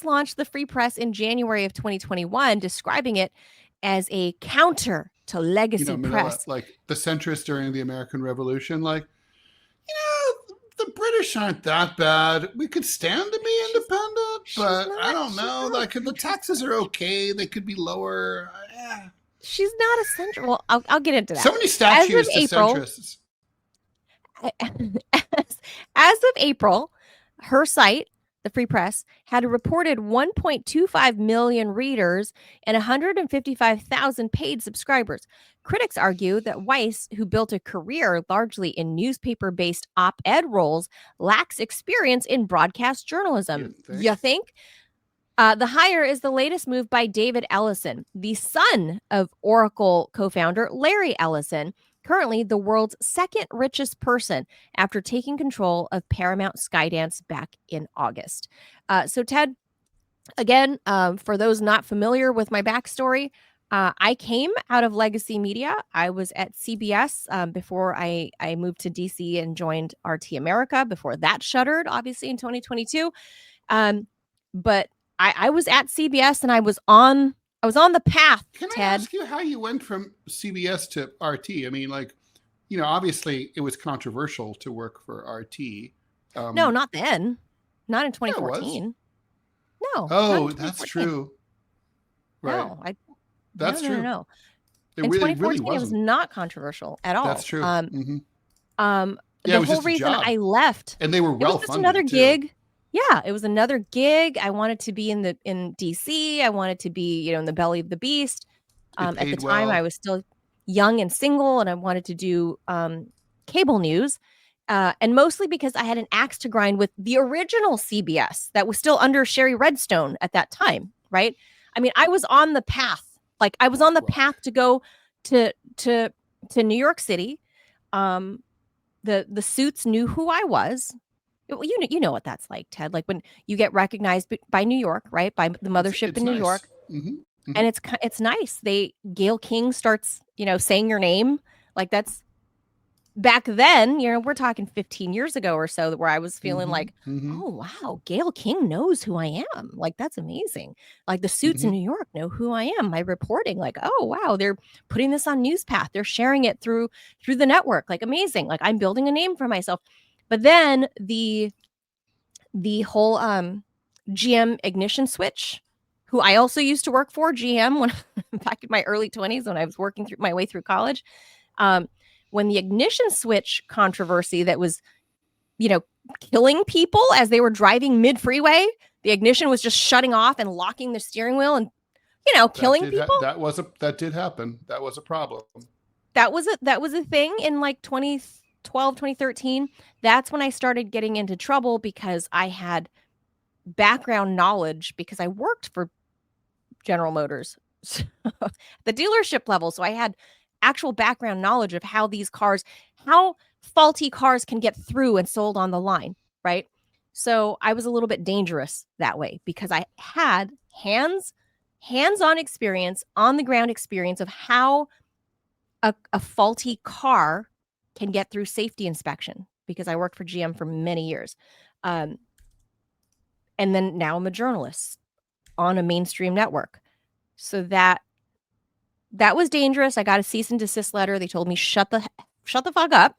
launched the Free Press in January of 2021, describing it as a counter to legacy press. Like the centrists during the American Revolution, the British aren't that bad. We could stand to be independent, but I don't know. Like the taxes are okay. They could be lower. She's not a centrist. Well, I'll get into that. So many statues to centrists. As of April, her site, the Free Press, had a reported 1.25 million readers and 155,000 paid subscribers. Critics argue that Weiss, who built a career largely in newspaper-based op-ed roles, lacks experience in broadcast journalism. You think? The hire is the latest move by David Ellison, the son of Oracle co-founder Larry Ellison, currently the world's second richest person after taking control of Paramount Skydance back in August. So Ted, again, for those not familiar with my backstory, I came out of legacy media. I was at CBS before I moved to DC and joined RT America before that shuttered, obviously, in 2022. But I was at CBS and I was on the path, Can Ted. I ask you how you went from CBS to RT? I mean, obviously it was controversial to work for RT. No, not then. Not in 2014. No. Oh, that's true. Right. No, that's true. No. In 2014, it was not controversial at all. That's true. The whole reason I left, and they were well funded. It was just another gig. Yeah, it was another gig. I wanted to be in DC. I wanted to be, in the belly of the beast. At the time, I was still young and single, and I wanted to do cable news. And mostly because I had an axe to grind with the original CBS that was still under Sherry Redstone at that time, right? I mean, I was on the path. Like I was on the path to go to New York City. The suits knew who I was. You know what that's like, Ted. Like when you get recognized by New York, right? By the mothership in New York. Mm-hmm. And it's nice. Gayle King starts, saying your name. Like that's back then, we're talking 15 years ago or so, where I was feeling like, oh, wow, Gayle King knows who I am. Like, that's amazing. Like the suits in New York know who I am. My reporting, like, oh, wow, they're putting this on NewsPath. They're sharing it through the network. Like, amazing. Like, I'm building a name for myself. But then the whole GM ignition switch, who I also used to work for, GM, when back in my early 20s when I was working through my way through college. When the ignition switch controversy that was, killing people as they were driving mid-freeway, the ignition was just shutting off and locking the steering wheel and, killing people. That did happen. That was a problem. That was a thing in like 2012, 2013. That's when I started getting into trouble because I had background knowledge because I worked for General Motors, the dealership level. So I had actual background knowledge of how faulty cars can get through and sold on the line, right? So I was a little bit dangerous that way because I had hands-on experience, on the ground experience of how a faulty car can get through safety inspection because I worked for GM for many years. And then now I'm a journalist on a mainstream network. So that was dangerous. I got a cease and desist letter. They told me shut the fuck up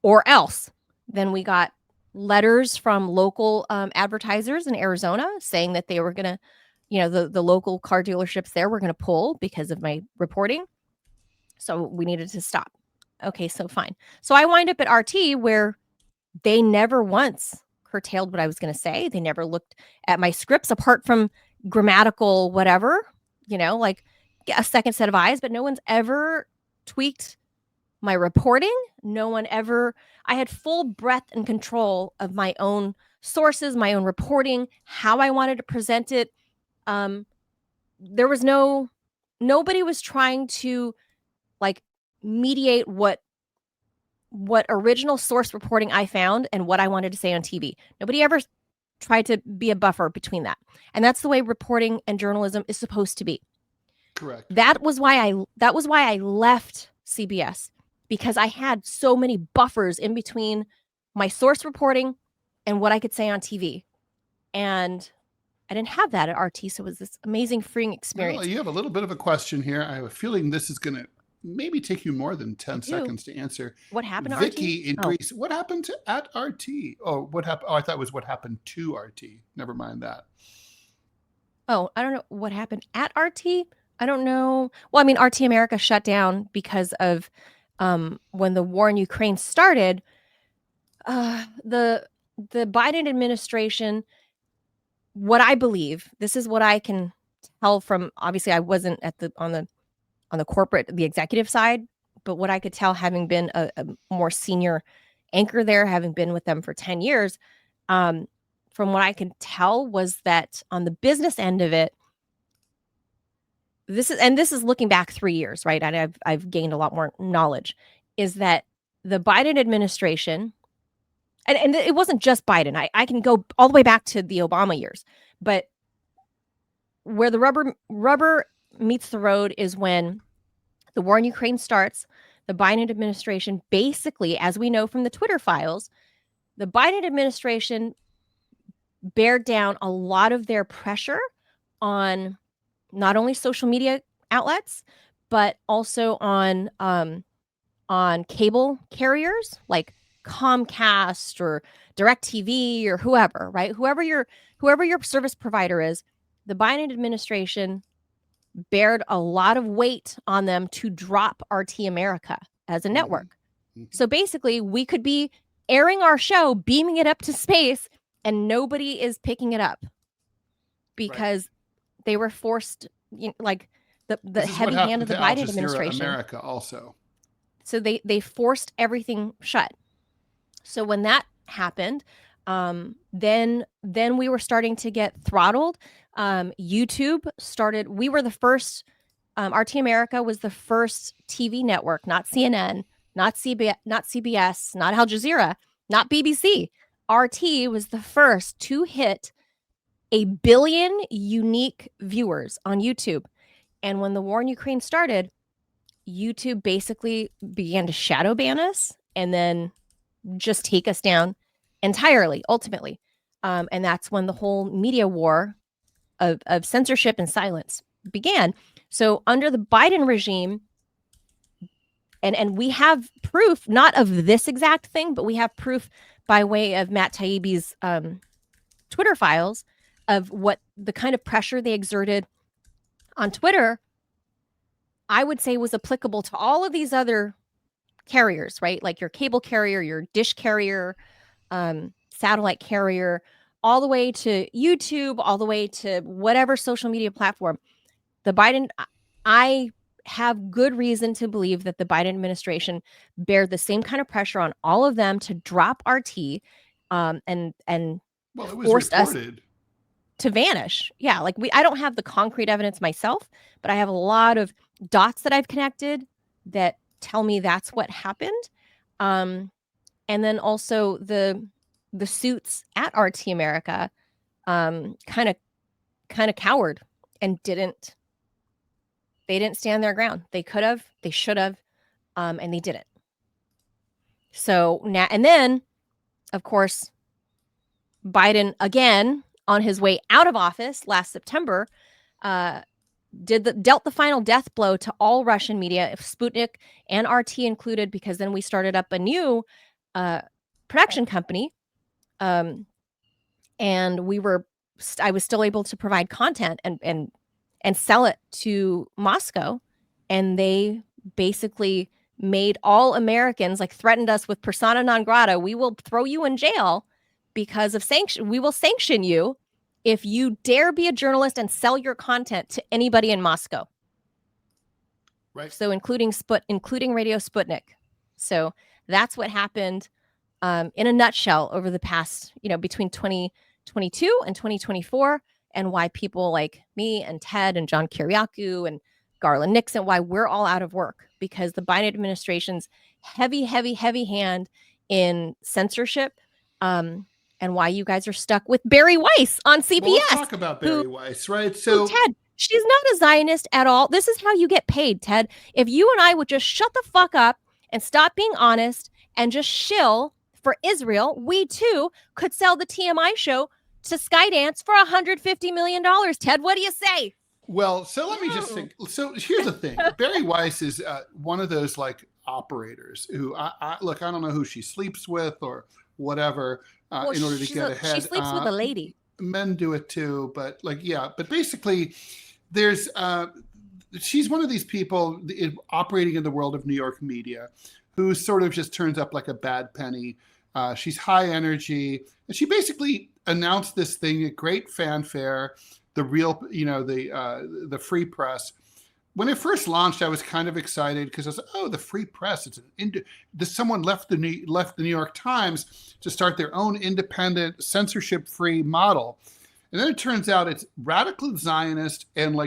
or else. Then we got letters from local advertisers in Arizona saying that they were going to, the local car dealerships there were going to pull because of my reporting. So we needed to stop. Okay, so fine. So I wind up at RT where they never once curtailed what I was going to say. They never looked at my scripts apart from grammatical whatever, like a second set of eyes, but no one's ever tweaked my reporting. I had full breadth and control of my own sources, my own reporting, how I wanted to present it. There was nobody was trying to like mediate what original source reporting I found and what I wanted to say on TV. Nobody ever tried to be a buffer between that. And that's the way reporting and journalism is supposed to be. Correct. That was why I left CBS, because I had so many buffers in between my source reporting and what I could say on TV. And I didn't have that at RT, so it was this amazing freeing experience. Well, you have a little bit of a question here. I have a feeling this is going to maybe take you more than 10 seconds to answer. What happened to Vicky RT? in Greece. What happened at RT? Oh, what happened? Oh, I thought it was what happened to RT. Never mind that. Oh, I don't know what happened at RT. I don't know. Well, I mean, RT America shut down because of when the war in Ukraine started. The Biden administration, what I believe, this is what I can tell from, obviously I wasn't on the corporate, the executive side, but what I could tell, having been a more senior anchor there, having been with them for 10 years, from what I could tell was that on the business end of it, this is looking back 3 years, right? And I've gained a lot more knowledge, is that the Biden administration, and it wasn't just Biden. I can go all the way back to the Obama years, but where the rubber meets the road is when the war in Ukraine starts. The Biden administration, basically, as we know from the Twitter files, the Biden administration bared down a lot of their pressure on not only social media outlets, but also on cable carriers like Comcast or DirecTV or whoever, right? Whoever your service provider is, the Biden administration bared a lot of weight on them to drop RT America as a network. So basically, we could be airing our show, beaming it up to space, and nobody is picking it up because they were forced, like the heavy hand of the Biden administration. America also. So they forced everything shut. So when that happened, then we were starting to get throttled. YouTube started. We were the first. RT America was the first TV network, not CNN, not CBS, not Al Jazeera, not BBC. RT was the first to hit 1 billion unique viewers on YouTube. And when the war in Ukraine started, YouTube basically began to shadow ban us and then just take us down entirely, ultimately. And that's when the whole media war of censorship and silence began. So under the Biden regime, and we have proof, not of this exact thing, but we have proof by way of Matt Taibbi's Twitter files of what the kind of pressure they exerted on Twitter, I would say was applicable to all of these other carriers, right? Like your cable carrier, your dish carrier, satellite carrier, all the way to YouTube, all the way to whatever social media platform. I have good reason to believe that the Biden administration bared the same kind of pressure on all of them to drop RT, and Well, it was forced us reported. to vanish. Yeah, like I don't have the concrete evidence myself, but I have a lot of dots that I've connected that tell me that's what happened. And then also the suits at RT America kind of cowered and didn't stand their ground. They could have, they should have, and they didn't. So now, and then, of course, Biden, again, on his way out of office last September, dealt the final death blow to all Russian media, Sputnik and RT included, because then we started up a new production company, and I was still able to provide content and sell it to Moscow, and they basically made all Americans, like, threatened us with persona non grata. We will throw you in jail because of sanction. We will sanction you if you dare be a journalist and sell your content to anybody in Moscow. Right. So including Radio Sputnik. So that's what happened in a nutshell over the past, between 2022 and 2024, and why people like me and Ted and John Kiriakou and Garland Nixon, why we're all out of work, because the Biden administration's heavy hand in censorship, and why you guys are stuck with Barry Weiss on CBS. Well, let's talk about Barry Weiss, right? So Ted, she's not a Zionist at all. This is how you get paid, Ted. If you and I would just shut the fuck up and stop being honest and just shill for Israel, we too could sell the TMI show to Skydance for $150 million. Ted, what do you say? Well, so let me just think. So here's the thing. Barry Weiss is one of those like operators who I don't know who she sleeps with or whatever in order to get ahead. She sleeps with a lady. Men do it too, but but basically there's she's one of these people operating in the world of New York media who sort of just turns up like a bad penny. She's high energy, and she basically announced this thing at great fanfare, the real, the free press. When it first launched, I was kind of excited because I was like, oh, the free press. Someone left the New York Times to start their own independent, censorship-free model. And then it turns out it's radical Zionist and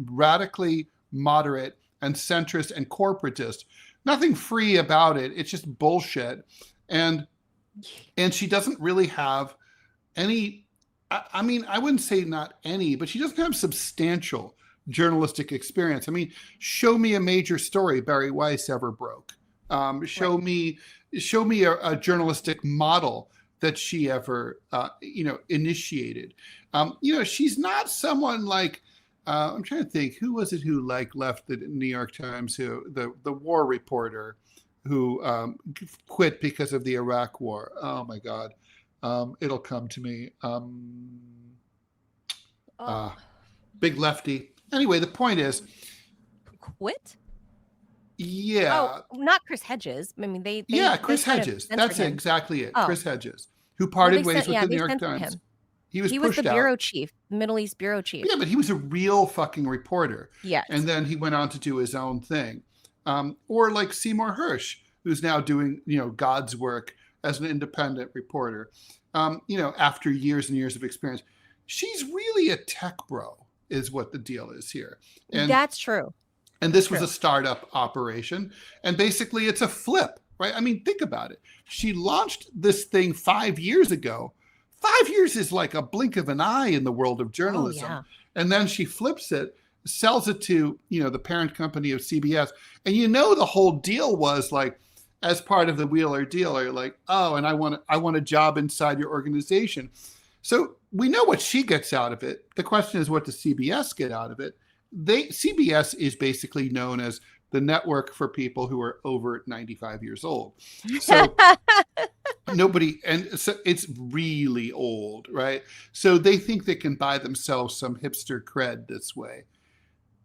radically moderate and centrist and corporatist. Nothing free about it. It's just bullshit. And she doesn't really have any, I mean, I wouldn't say not any, but she doesn't have substantial journalistic experience. I mean, show me a major story Barry Weiss ever broke. Show me a journalistic model that she ever, initiated. She's not someone like, I'm trying to think, who was it who left the New York Times, the war reporter who quit because of the Iraq war. Oh my God. It'll come to me. Big lefty. Anyway, the point is, quit? Yeah. Oh, not Chris Hedges. I mean, Chris Hedges. That's him. Exactly it. Oh. Chris Hedges, who parted ways with the New York Times. Him. He was the bureau chief, Middle East bureau chief. Yeah, but he was a real fucking reporter. Yes. And then he went on to do his own thing. Or like Seymour Hersh, who's now doing, God's work as an independent reporter, after years and years of experience. She's really a tech bro, is what the deal is here. And that's true. And this was a startup operation. And basically it's a flip, right? I mean, think about it. She launched this thing 5 years ago 5 years is like a blink of an eye in the world of Oh, journalism. yeah. And then she flips it, sells it to, the parent company of CBS. And the whole deal was like, as part of the Wheeler deal, like, oh, and I want a job inside your organization. So we know what she gets out of it. The question is, what does CBS get out of it? CBS is basically known as the network for people who are over 95 years old. So and so it's really old, right? So they think they can buy themselves some hipster cred this way.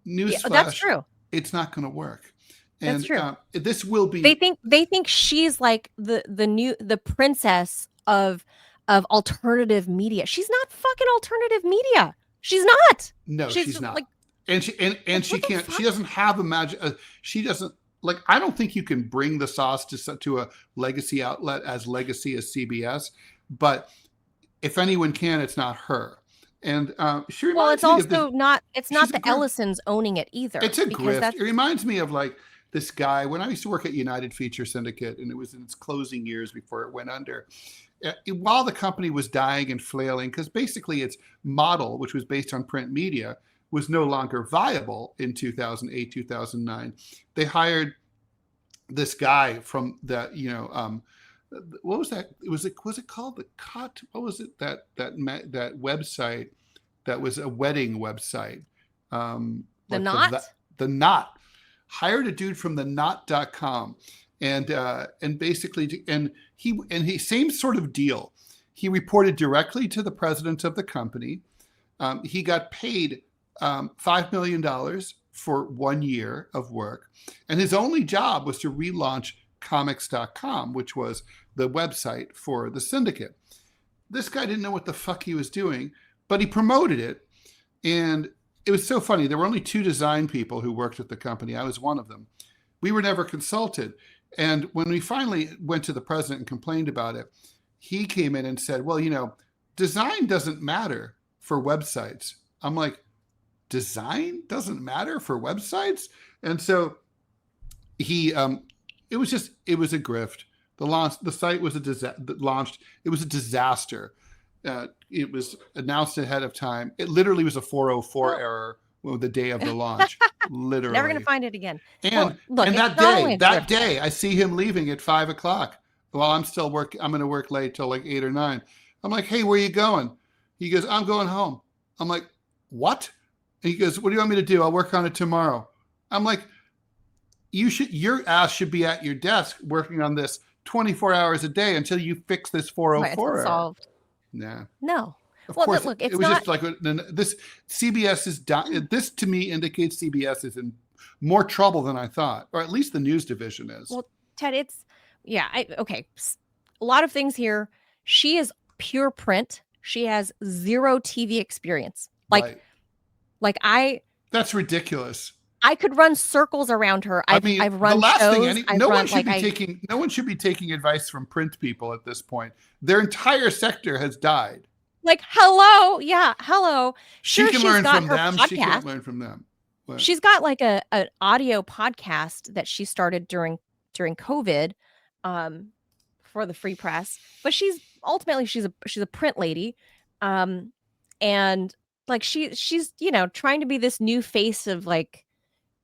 Newsflash, that's true. It's not going to work. That's And true. This will be. They think she's like the princess of alternative media. She's not fucking alternative media. She's not. No, she's not. Like, and she can't. She doesn't have a magic. She doesn't. Like, I don't think you can bring the sauce to a legacy outlet as legacy as CBS. But if anyone can, it's not her. And she reminds well, it's me also of not. It's not the Ellisons owning it either. It's a grift. It reminds me of like this guy when I used to work at United Feature Syndicate, and it was in its closing years before it went under. While the company was dying and flailing, because basically its model, which was based on print media, was no longer viable in 2008, 2009. They hired this guy from the, what was that? Was it called The Cut? What was it? That website that was a wedding website. The Knot? The Knot. Hired a dude from the knot.com. And basically, and he same sort of deal. He reported directly to the president of the company. He got paid $5 million for 1 year of work. And his only job was to relaunch comics.com, which was the website for the syndicate. This guy didn't know what the fuck he was doing, but he promoted it. And it was so funny. There were only 2 design people who worked at the company. I was one of them. We were never consulted. And when we finally went to the president and complained about it, he came in and said, well, design doesn't matter for websites. I'm like, design doesn't matter for websites? And so he, it was a grift. The site was launched. It was a disaster. It was announced ahead of time. It literally was a 404 error the day of the launch. Literally. Never going to find it again. And look, and that day, I see him leaving at 5:00. Well, I'm still working. I'm going to work late till like 8 or 9. I'm like, hey, where are you going? He goes, I'm going home. I'm like, what? And he goes, what do you want me to do? I'll work on it tomorrow. I'm like, your ass should be at your desk working on this 24 hours a day until you fix this 404 error. Solved. Nah. No. Of course, look, it was just like this. CBS is this to me indicates CBS is in more trouble than I thought, or at least the news division is. Well, Ted, okay. A lot of things here. She is pure print. She has 0 TV experience. That's ridiculous. I could run circles around her. I've run the last shows. Thing, no one should be taking advice from print people at this point. Their entire sector has died. Like, hello. Yeah. Hello. Sure, she can learn from them. Podcast. She can't learn from them. But she's got like an audio podcast that she started during COVID for the Free Press. But she's a print lady. And like she's, trying to be this new face of like,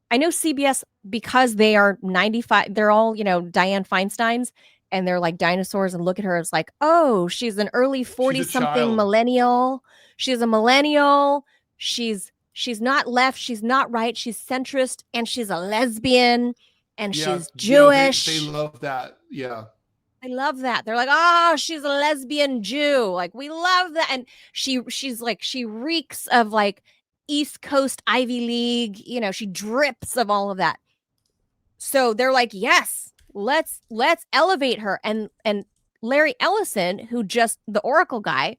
I know CBS, because they are 95, they're all, Dianne Feinsteins. And they're like dinosaurs and look at her as like, oh, she's an early 40-something millennial. She's a millennial. She's not left. She's not right. She's centrist and she's a lesbian and she's Jewish. They love that. Yeah. I love that. They're like, oh, she's a lesbian Jew. Like, we love that. And she's like, she reeks of like East Coast Ivy League. She drips of all of that. So they're like, yes. Let's elevate her. And Larry Ellison, who just the Oracle guy,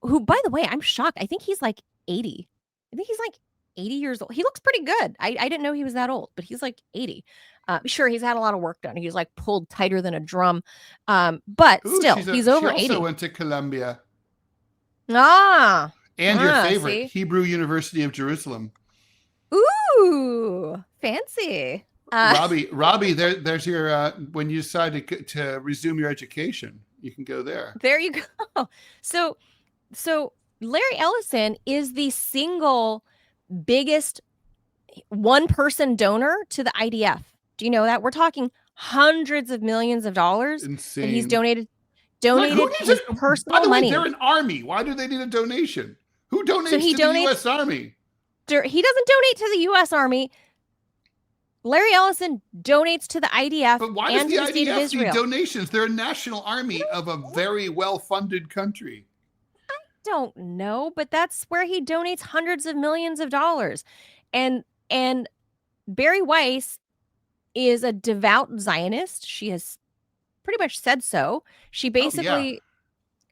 who, by the way, I'm shocked. I think he's like 80. I think he's like 80 years old. He looks pretty good. I didn't know he was that old, but he's like 80. Sure, he's had a lot of work done. He's like pulled tighter than a drum. But still, he's over 80. She also went to Columbia. And your favorite, Hebrew University of Jerusalem. Ooh, fancy. Robbie, there's your when you decide to resume your education. You can go there. There you go. So Larry Ellison is the single biggest one-person donor to the IDF. Do you know that? We're talking hundreds of millions of dollars. Insane. That he's donated Like, who needs his it? personal By the way, money. they're an army. Why do they need a donation? Who donates he to the U.S. Army? He doesn't donate to the U.S. Army. Larry Ellison donates to the IDF. But why does and the to the state of IDF Israel. need donations? They're a national army of a very well-funded country. Don't know, but that's where he donates hundreds of millions of dollars. And Barry Weiss is a devout Zionist. She has pretty much said so. She basically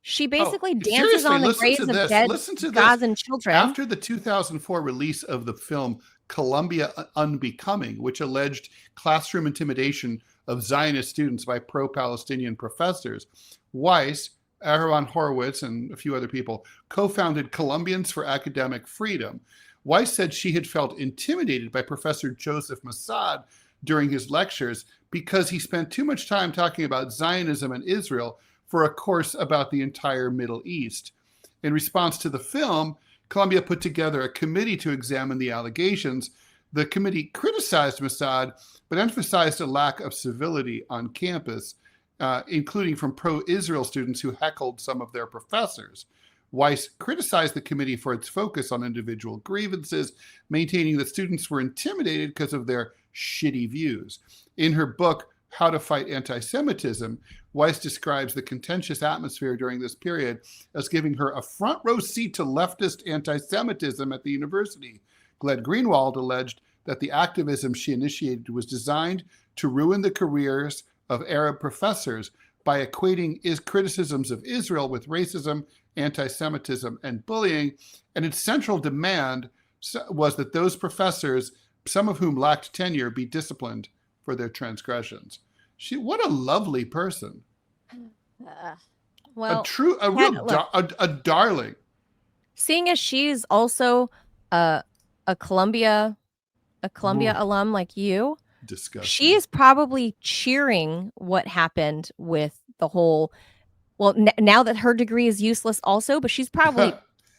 dances on the graves of dead Gazan children. After the 2004 release of the film Columbia Unbecoming, which alleged classroom intimidation of Zionist students by pro-Palestinian professors, Weiss, Aaron Horowitz, and a few other people co-founded Columbians for Academic Freedom. Weiss said she had felt intimidated by Professor Joseph Massad during his lectures because he spent too much time talking about Zionism and Israel for a course about the entire Middle East. In response to the film, Columbia put together a committee to examine the allegations. The committee criticized Massad, but emphasized a lack of civility on campus, including from pro-Israel students who heckled some of their professors. Weiss criticized the committee for its focus on individual grievances, maintaining that students were intimidated because of their shitty views. In her book, How to Fight Anti-Semitism, Weiss describes the contentious atmosphere during this period as giving her a front row seat to leftist anti-Semitism at the university. Glenn Greenwald alleged that the activism she initiated was designed to ruin the careers of Arab professors by equating criticisms of Israel with racism, anti-Semitism, and bullying. And its central demand was that those professors, some of whom lacked tenure, be disciplined for their transgressions. What a lovely person. Well, a darling. Seeing as she's also a Columbia alum like you, disgusting. She is probably cheering what happened with the whole. Well, now that her degree is useless, also, but she's probably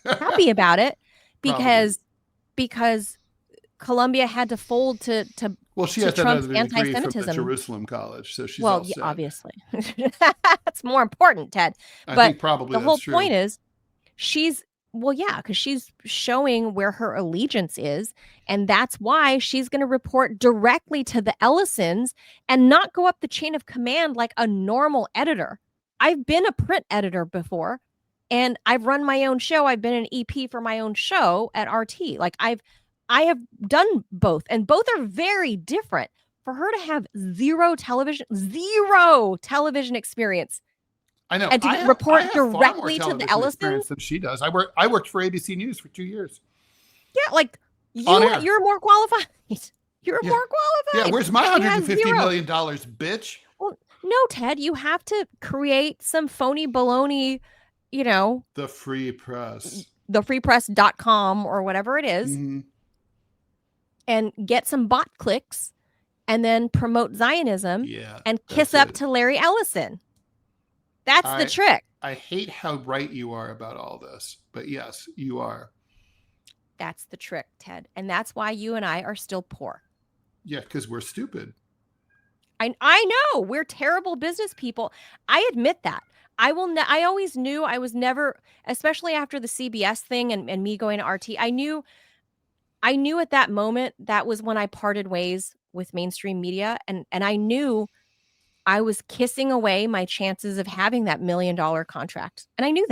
happy about it because Columbia had to fold to. Well, she has Trump's another degree from the Jerusalem College, so she's all set. Yeah, obviously, that's more important, Ted. I think probably the whole point is she's. Well, yeah, because she's showing where her allegiance is. And that's why she's going to report directly to the Ellisons and not go up the chain of command like a normal editor. I've been a print editor before, and I've run my own show. I've been an EP for my own show at RT. Like I have done both, and both are very different. For her to have zero television experience. I know. And to report directly to the Ellisons than she does. I worked for ABC News for 2 years. Yeah, like you're more qualified. You're more qualified. Yeah, where's my $150 million, bitch? Well, no, Ted, you have to create some phony baloney, the Free Press. Thefreepress.com or whatever it is. Mm-hmm. And get some bot clicks and then promote Zionism and kiss up to Larry Ellison. That's the trick. I hate how right you are about all this, but yes, you are. That's the trick, Ted. And that's why you and I are still poor. Yeah, because we're stupid. I know. We're terrible business people. I admit that. I always knew I was never, especially after the CBS thing and me going to RT, I knew at that moment that was when I parted ways with mainstream media. And I knew I was kissing away my chances of having that $1 million contract. And I knew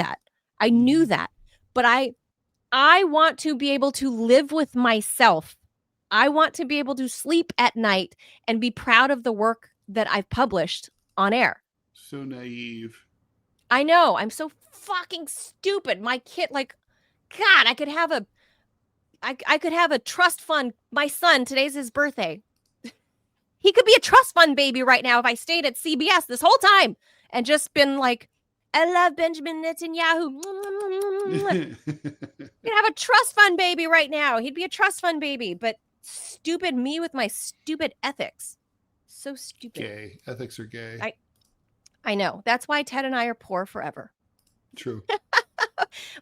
that. But I want to be able to live with myself. I want to be able to sleep at night and be proud of the work that I've published on air. So naive. I know. I'm so fucking stupid. My kid, God, I could have a trust fund. My son, today's his birthday. He could be a trust fund baby right now if I stayed at CBS this whole time and just been like, I love Benjamin Netanyahu. He'd have a trust fund baby right now. He'd be a trust fund baby, but stupid me with my stupid ethics. So stupid. Gay. Ethics are gay. I know. That's why Ted and I are poor forever. True.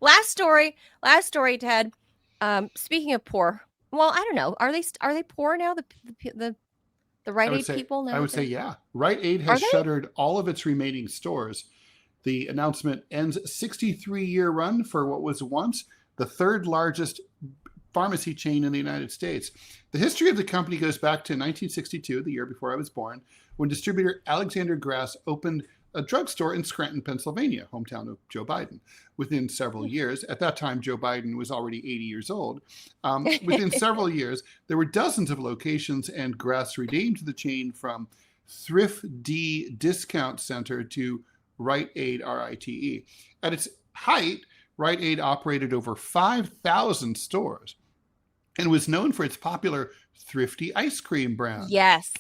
Last story, Ted. Speaking of poor, well, I don't know. Are they poor now? The Rite Aid people now? I would say, yeah. Rite Aid Are has they? shuttered all of its remaining stores. The announcement ends a 63-year run for what was once the third largest pharmacy chain in the United States. The history of the company goes back to 1962, the year before I was born, when distributor Alexander Grass opened a drugstore in Scranton, Pennsylvania, hometown of Joe Biden. Within several years, at that time, Joe Biden was already 80 years old. Within several years, there were dozens of locations, and Grass renamed the chain from Thrift D Discount Center to Rite Aid, RITE. At its height, Rite Aid operated over 5,000 stores and was known for its popular Thrifty ice cream brand. Yes.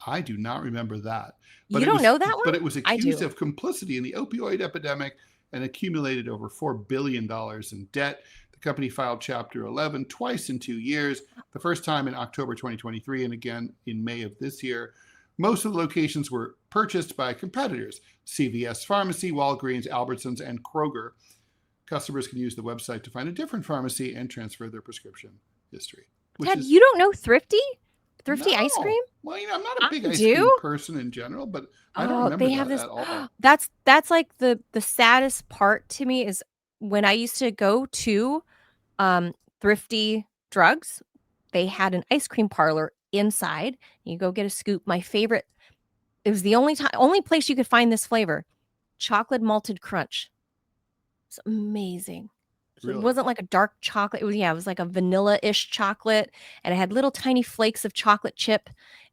I do not remember that. But you don't know that one? But it was accused of complicity in the opioid epidemic and accumulated over $4 billion in debt. The company filed Chapter 11 twice in 2 years, the first time in October 2023 and again in May of this year. Most of the locations were purchased by competitors, CVS Pharmacy, Walgreens, Albertsons, and Kroger. Customers can use the website to find a different pharmacy and transfer their prescription history. Ted, you don't know Thrifty? Thrifty ice cream? Well, I'm not a big ice cream person in general, but I don't remember that at all. That's like the saddest part to me is when I used to go to Thrifty Drugs, they had an ice cream parlor inside. You go get a scoop. My favorite, it was the only place you could find this flavor, chocolate malted crunch. It's amazing. Really? It wasn't like a dark chocolate. It was like a vanilla-ish chocolate, and it had little tiny flakes of chocolate chip,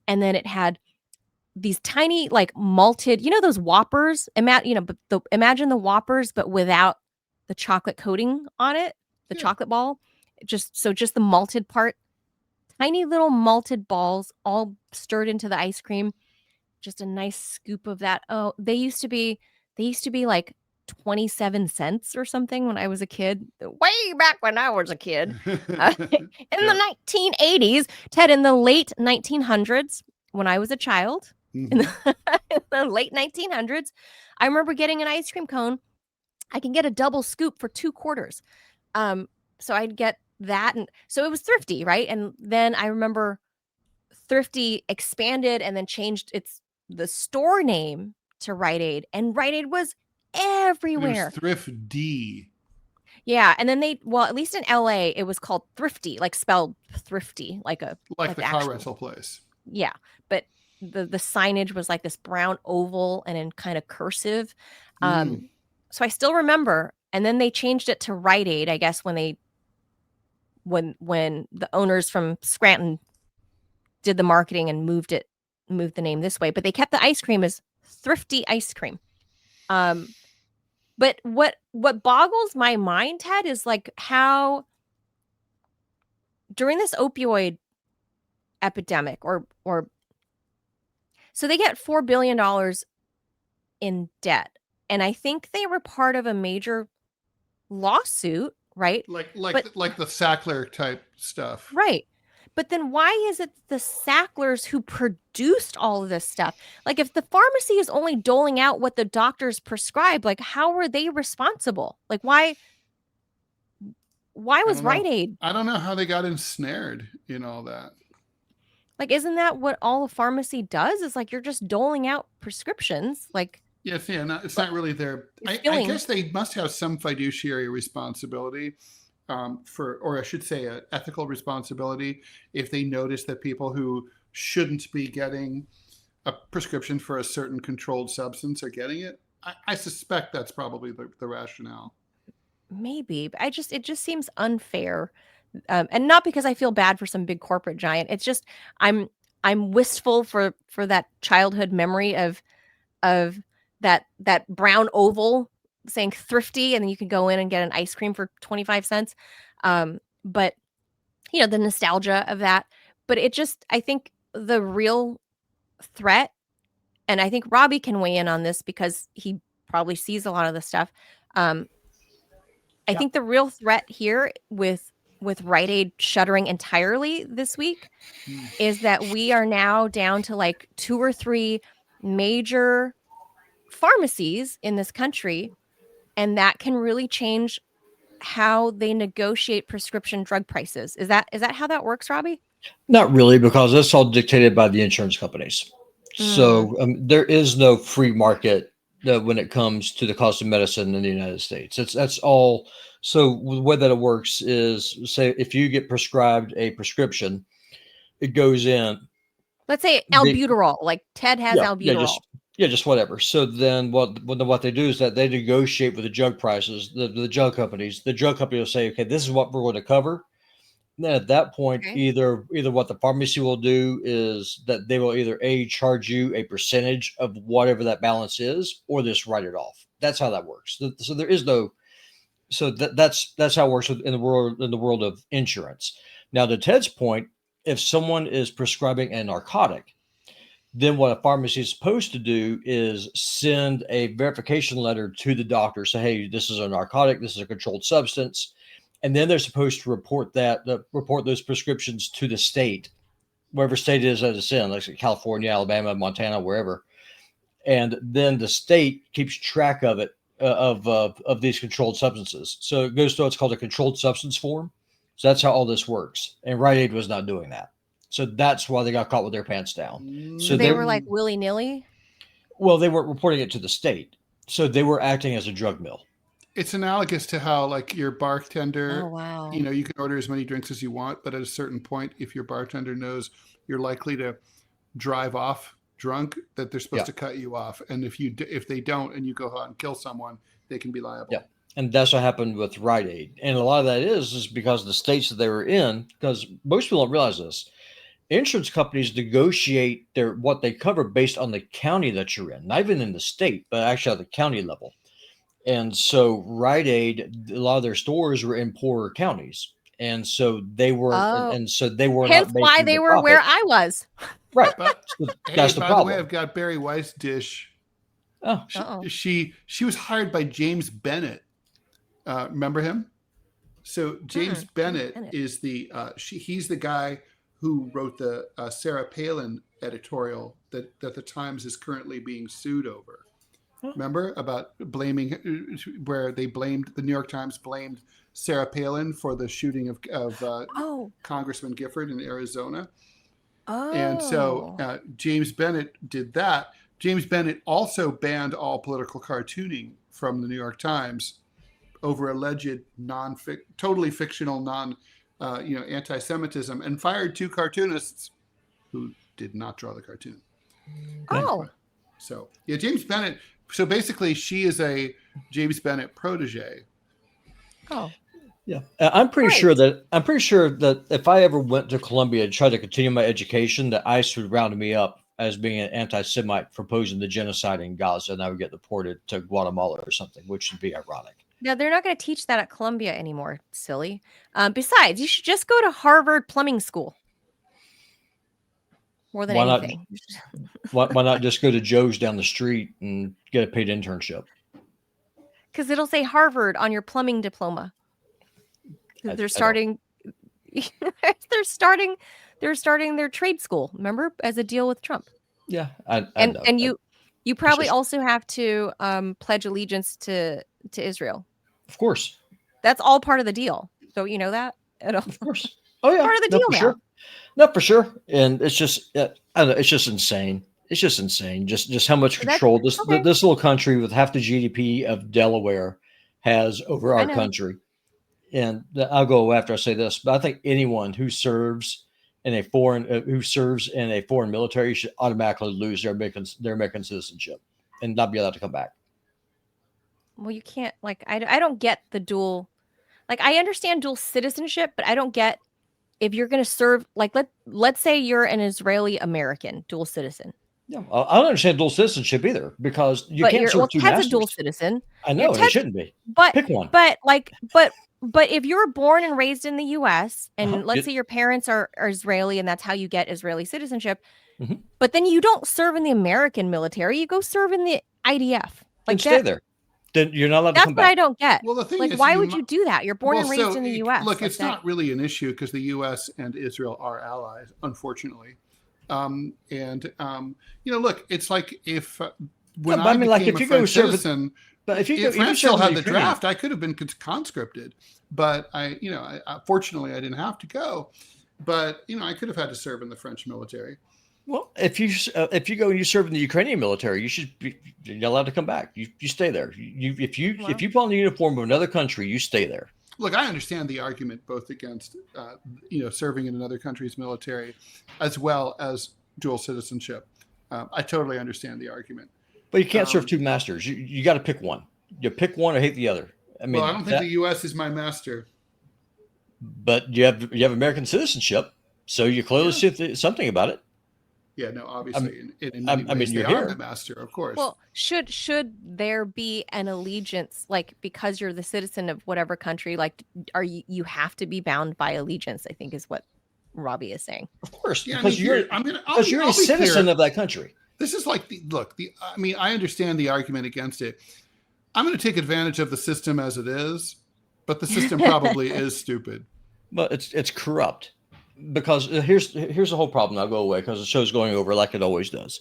and then it had these tiny like malted, those Whoppers. Imagine the Whoppers, but without the chocolate coating on it, the chocolate ball. Just the malted part, tiny little malted balls, all stirred into the ice cream. Just a nice scoop of that. Oh, they used to be like 27 cents or something when I was a kid, way back when I was a kid. In the 1980s, Ted, in the late 1900s, when I was a child, in the late 1900s, I remember getting an ice cream cone. I can get a double scoop for $2. So I'd get that. And so it was Thrifty, right? And then I remember Thrifty expanded and then changed the store name to Rite Aid, and Rite Aid was everywhere. It was Thrift D. Yeah, and then at least in LA, it was called Thrifty, like spelled thrifty, like the car rental place. Yeah, but the signage was like this brown oval and in kind of cursive. So I still remember. And then they changed it to Rite Aid, I guess, when the owners from Scranton did the marketing and moved the name this way. But they kept the ice cream as Thrifty ice cream. But what boggles my mind, Ted, is like how during this opioid epidemic or so they get $4 billion in debt. And I think they were part of a major lawsuit, right? Like the Sackler type stuff. Right. But then why is it the Sacklers who produced all of this stuff? Like if the pharmacy is only doling out what the doctors prescribe, like how were they responsible? Like why was Rite Aid? I don't know how they got ensnared in all that. Like, isn't that what all a pharmacy does? Is like you're just doling out prescriptions. Like yes, yeah, it's not really their. I guess they must have some fiduciary responsibility. Or I should say, an ethical responsibility if they notice that people who shouldn't be getting a prescription for a certain controlled substance are getting it. I suspect that's probably the rationale. Maybe, but it just seems unfair, and not because I feel bad for some big corporate giant. It's just I'm wistful for that childhood memory of that brown oval saying Thrifty, and then you could go in and get an ice cream for 25 cents. But the nostalgia of that, but I think the real threat, and I think Robbie can weigh in on this because he probably sees a lot of this stuff. I think the real threat here with Rite Aid shuttering entirely this week is that we are now down to like 2 or 3 major pharmacies in this country, and that can really change how they negotiate prescription drug prices. Is that how that works, Robbie? Not really, because that's all dictated by the insurance companies. So there is no free market when it comes to the cost of medicine in the United States. That's all. So the way that it works is, say, if you get prescribed a prescription, it goes in. Let's say albuterol, like Ted has albuterol. Just whatever. So then what they do is that they negotiate with the drug prices, the drug companies. The drug company will say, okay, this is what we're going to cover. And then at that point, either what the pharmacy will do is that they will either charge you a percentage of whatever that balance is, or just write it off. That's how that works. So there is no. So that's how it works in the world of insurance. Now, to Ted's point, if someone is prescribing a narcotic, then what a pharmacy is supposed to do is send a verification letter to the doctor. Say, hey, this is a narcotic. This is a controlled substance. And then they're supposed to report those prescriptions to the state, wherever state it is that it's in, like California, Alabama, Montana, wherever. And then the state keeps track of it, of these controlled substances. So it goes to what's called a controlled substance form. So that's how all this works. And Rite Aid was not doing that. So that's why they got caught with their pants down. So they were like willy-nilly? Well, they weren't reporting it to the state. So they were acting as a drug mill. It's analogous to how, like, your bartender, oh, wow. You can order as many drinks as you want, but at a certain point, if your bartender knows you're likely to drive off drunk, that they're supposed to cut you off. And if they don't, and you go out and kill someone, they can be liable. Yeah. And that's what happened with Rite Aid. And a lot of that is because of the states that they were in, because most people don't realize this. Insurance companies negotiate what they cover based on the county that you're in, not even in the state, but actually at the county level. And so Rite Aid, a lot of their stores were in poorer counties. And so they were, they were hence not making why they were profit. where I was. Right. But that's the by problem. the way, I've got Barry Weiss dish. Oh, she was hired by James Bennett. Remember him? So James Bennett is he's the guy who wrote the Sarah Palin editorial that the Times is currently being sued over. Remember about where the New York Times blamed Sarah Palin for the shooting of Congressman Gifford in Arizona. Oh. And so James Bennett did that. James Bennett also banned all political cartooning from the New York Times over alleged totally fictional anti-Semitism, and fired 2 cartoonists who did not draw the cartoon. Oh. So yeah, James Bennett. So basically, she is a James Bennett protege. Oh. Yeah, I'm pretty sure that if I ever went to Colombia and tried to continue my education, that ICE would round me up as being an anti-Semite proposing the genocide in Gaza, and I would get deported to Guatemala or something, which would be ironic. No, they're not going to teach that at Columbia anymore, silly. Besides, you should just go to Harvard plumbing school. More than anything. Why not just go to Joe's down the street and get a paid internship? Because it'll say Harvard on your plumbing diploma. They're starting their trade school, remember, as a deal with Trump. Yeah. You probably also have to pledge allegiance to Israel. Of course. That's all part of the deal. So you know that? Of course. Oh yeah. Part of the deal now. Sure. No, for sure. And it's just, I don't know, it's just insane. It's just insane. Just how much control this little country with half the GDP of Delaware has over our country. And I'll go after I say this, but I think anyone who serves in a foreign military should automatically lose their American citizenship and not be allowed to come back. Well, you can't, I don't get the dual, I understand dual citizenship, but I don't get if you're going to serve, let's say you're an Israeli American dual citizen. Yeah, I don't understand dual citizenship either, because you can't serve two masters. Ted's a dual citizen. I know, it shouldn't be. But pick one. But if you're born and raised in the U.S. and let's say your parents are Israeli and that's how you get Israeli citizenship, but then you don't serve in the American military, you go serve in the IDF. Stay there. Then you're not allowed to come back. That's what I don't get. Well, the thing is, why would you do that? You're born and raised in the U.S. Look, it's not really an issue because the U.S. and Israel are allies, unfortunately. Look, it's like if when No, but I I mean, like, became if a you go French serve, citizen, but if if France serve still in had the Ukraine, draft, I could have been conscripted. But fortunately, I didn't have to go. But I could have had to serve in the French military. well, if you go and you serve in the Ukrainian military, you're allowed to come back. You stay there. If you put on the uniform of another country, you stay there. Look, I understand the argument both against serving in another country's military, as well as dual citizenship. I totally understand the argument. But you can't serve two masters. You got to pick one. You pick one or hate the other. I mean, I don't think the U.S. is my master. But you have American citizenship, so you clearly see something about it. Yeah, no, obviously, in many ways, you're they are here. the master, of course. Well, should there be an allegiance, like, because you're the citizen of whatever country, like, you have to be bound by allegiance, I think is what Robbie is saying. Of course, yeah, because you're a citizen of that country. This is like I understand the argument against it. I'm going to take advantage of the system as it is, but the system probably is stupid. But it's corrupt. Because here's the whole problem. I'll go away because the show's going over like it always does.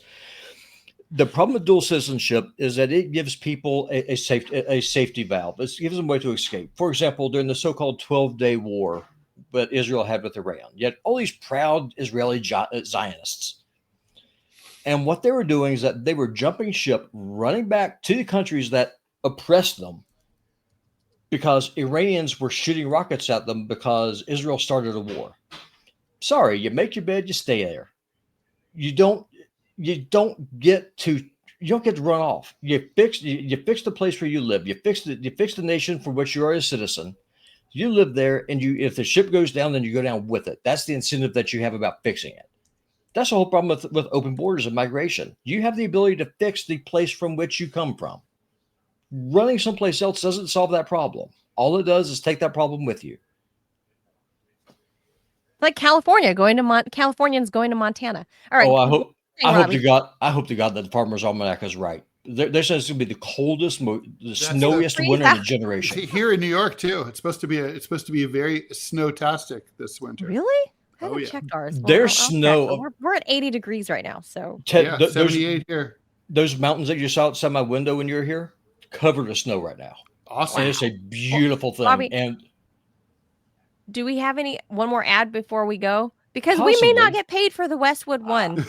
The problem with dual citizenship is that it gives people a safety valve. It gives them a way to escape. For example, during the so-called 12-day war that Israel had with Iran, yet all these proud Israeli Zionists. And what they were doing is that they were jumping ship, running back to the countries that oppressed them, because Iranians were shooting rockets at them because Israel started a war. Sorry, you make your bed, you stay there. You don't get to run off. You fix the place where you live. You fix the nation for which you are a citizen. You live there, and if the ship goes down, then you go down with it. That's the incentive that you have about fixing it. That's the whole problem with open borders and migration. You have the ability to fix the place from which you come from. Running someplace else doesn't solve that problem. All it does is take that problem with you. Like Californians going to Montana. All right. Oh, I hope to God that the Farmer's Almanac is right. They're saying it's going to be the coldest, the snowiest winter in a generation. Here in New York too. It's supposed to be a very snowtastic this winter. Really? I haven't checked ours. Well, There's snow. We're at 80 degrees right now. So 78 here. Those mountains that you saw outside my window when you were here, covered with snow right now. Awesome. And it's a beautiful thing. Robbie, and do we have one more ad before we go? Because we may not get paid for the Westwood one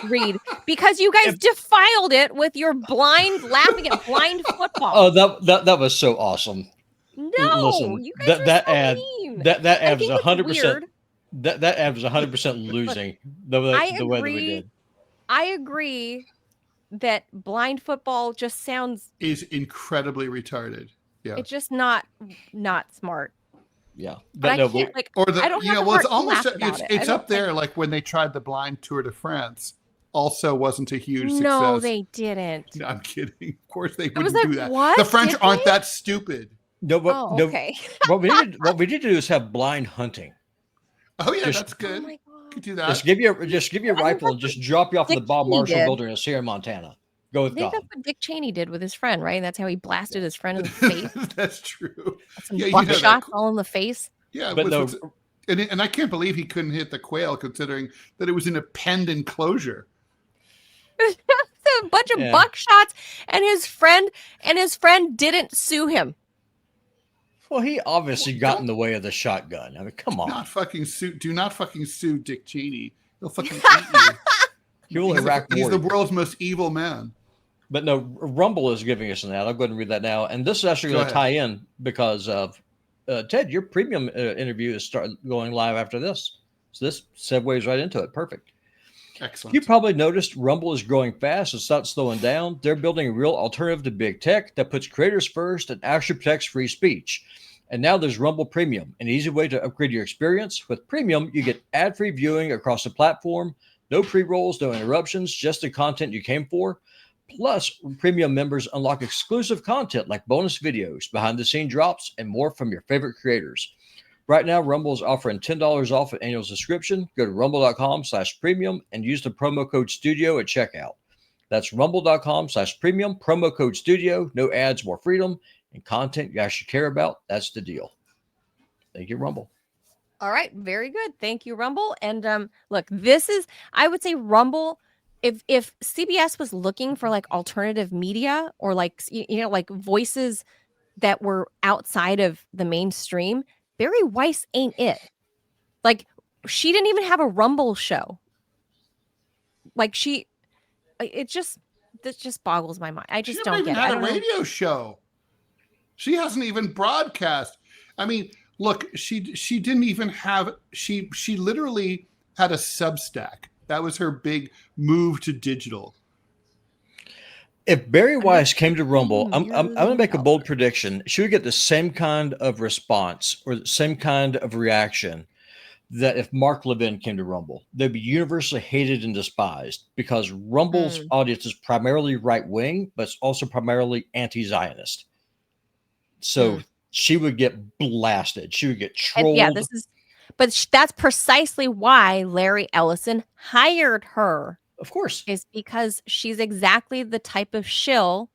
read, because you guys defiled it with your laughing at blind football. Oh, that was so awesome. No, listen, you guys that are so ad mean. that ad was 100%. That ad was 100% losing the way that we did. I agree that blind football just is incredibly retarded. Yeah, it's just not smart. Yeah, but I can't I don't have it's almost it's up there like when they tried the blind Tour de France. Also, wasn't a huge success. No, they didn't. No, I'm kidding. Of course, they wouldn't do that. What? The French aren't that stupid. No, but okay. what we need to do is have blind hunting. Oh yeah, that's good. Oh my God. Could do that. Just give you a rifle and just drop you off in the Bob Marshall Wilderness here in Montana. Go with God. That's what Dick Cheney did with his friend, right? That's how he blasted his friend in the face. That's true. Some buckshots all in the face. Yeah, but and I can't believe he couldn't hit the quail, considering that it was in a penned enclosure. A bunch of buckshots, and his friend didn't sue him. Well, he obviously got in the way of the shotgun. I mean, come on. Do not fucking sue Dick Cheney. He'll fucking eat you. He's the world's most evil man. But no, Rumble is giving us an ad. I'll go ahead and read that now. And this is actually going to tie in because of Ted, your premium interview is going live after this. So this segues right into it. Perfect. Excellent. You probably noticed Rumble is growing fast. It's not slowing down. They're building a real alternative to big tech that puts creators first and actually protects free speech. And now there's Rumble Premium, an easy way to upgrade your experience. With Premium, you get ad-free viewing across the platform, no pre-rolls, no interruptions, just the content you came for. Plus, Premium members unlock exclusive content like bonus videos, behind-the-scene drops, and more from your favorite creators. Right now, Rumble is offering $10 off an annual subscription. Go to rumble.com/premium and use the promo code STUDIO at checkout. That's rumble.com/premium, promo code STUDIO. No ads, more freedom, and content you actually care about. That's the deal. Thank you, Rumble. All right. Very good. Thank you, Rumble. And look, I would say Rumble if CBS was looking for like alternative media or like like voices that were outside of the mainstream, Barry Weiss ain't it. Like she didn't even have a Rumble show. Like this just boggles my mind. I She just never don't even get it. had I a don't know. radio show. She hasn't even broadcast. I mean, look, she didn't even have. She literally had a Substack. That was her big move to digital. If Barry Weiss came to Rumble, I'm going to make a $150 bold prediction. She would get the same kind of response or the same kind of reaction that if Mark Levin came to Rumble. They'd be universally hated and despised because Rumble's audience is primarily right wing, but it's also primarily anti-Zionist. So she would get blasted. She would get trolled. And yeah, that's precisely why Larry Ellison hired her. Of course. Is because she's exactly the type of shill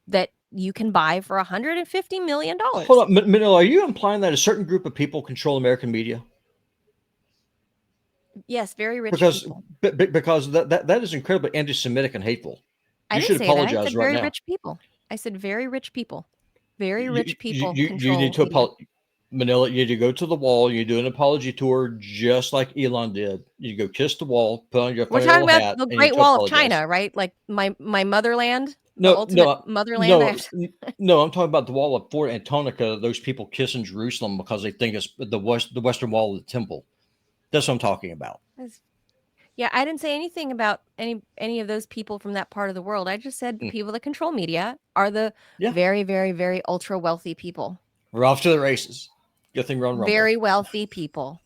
that you can buy for $150 million. Hold on, Manila, are you implying that a certain group of people control American media? Yes, very rich people. Because that is incredibly anti-Semitic and hateful. I didn't say that. I said very rich people. I said very rich people. Very rich people control. You need to apologize. Manila, you need to go to the wall. You do an apology tour just like Elon did. You go kiss the wall, put on your We're talking about the Great Wall of China, right? Like my motherland. Motherland. No, I'm talking about the wall of Fort Antonica. Those people kissing Jerusalem because they think it's the western wall of the temple. That's what I'm talking about. Yeah, I didn't say anything about any of those people from that part of the world. I just said the people that control media are the very, very, very ultra wealthy people. We're off to the races. Good thing we're on Rumble. Very wealthy people,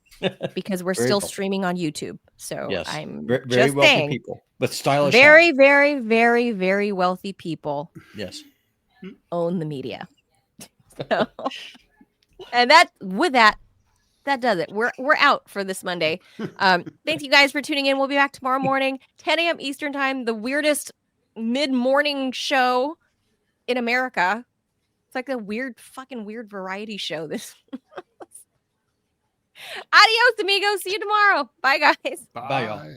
because we're still streaming on YouTube. So yes, I'm very just wealthy saying, people with stylish. Very, very, very, very wealthy people. Yes, own the media. So, and that does it. We're out for this Monday. Thank you guys for tuning in. We'll be back tomorrow morning, 10 a.m. Eastern time. The weirdest mid-morning show in America. It's like a fucking weird variety show. This. Adios, amigos. See you tomorrow. Bye, guys. Bye, y'all.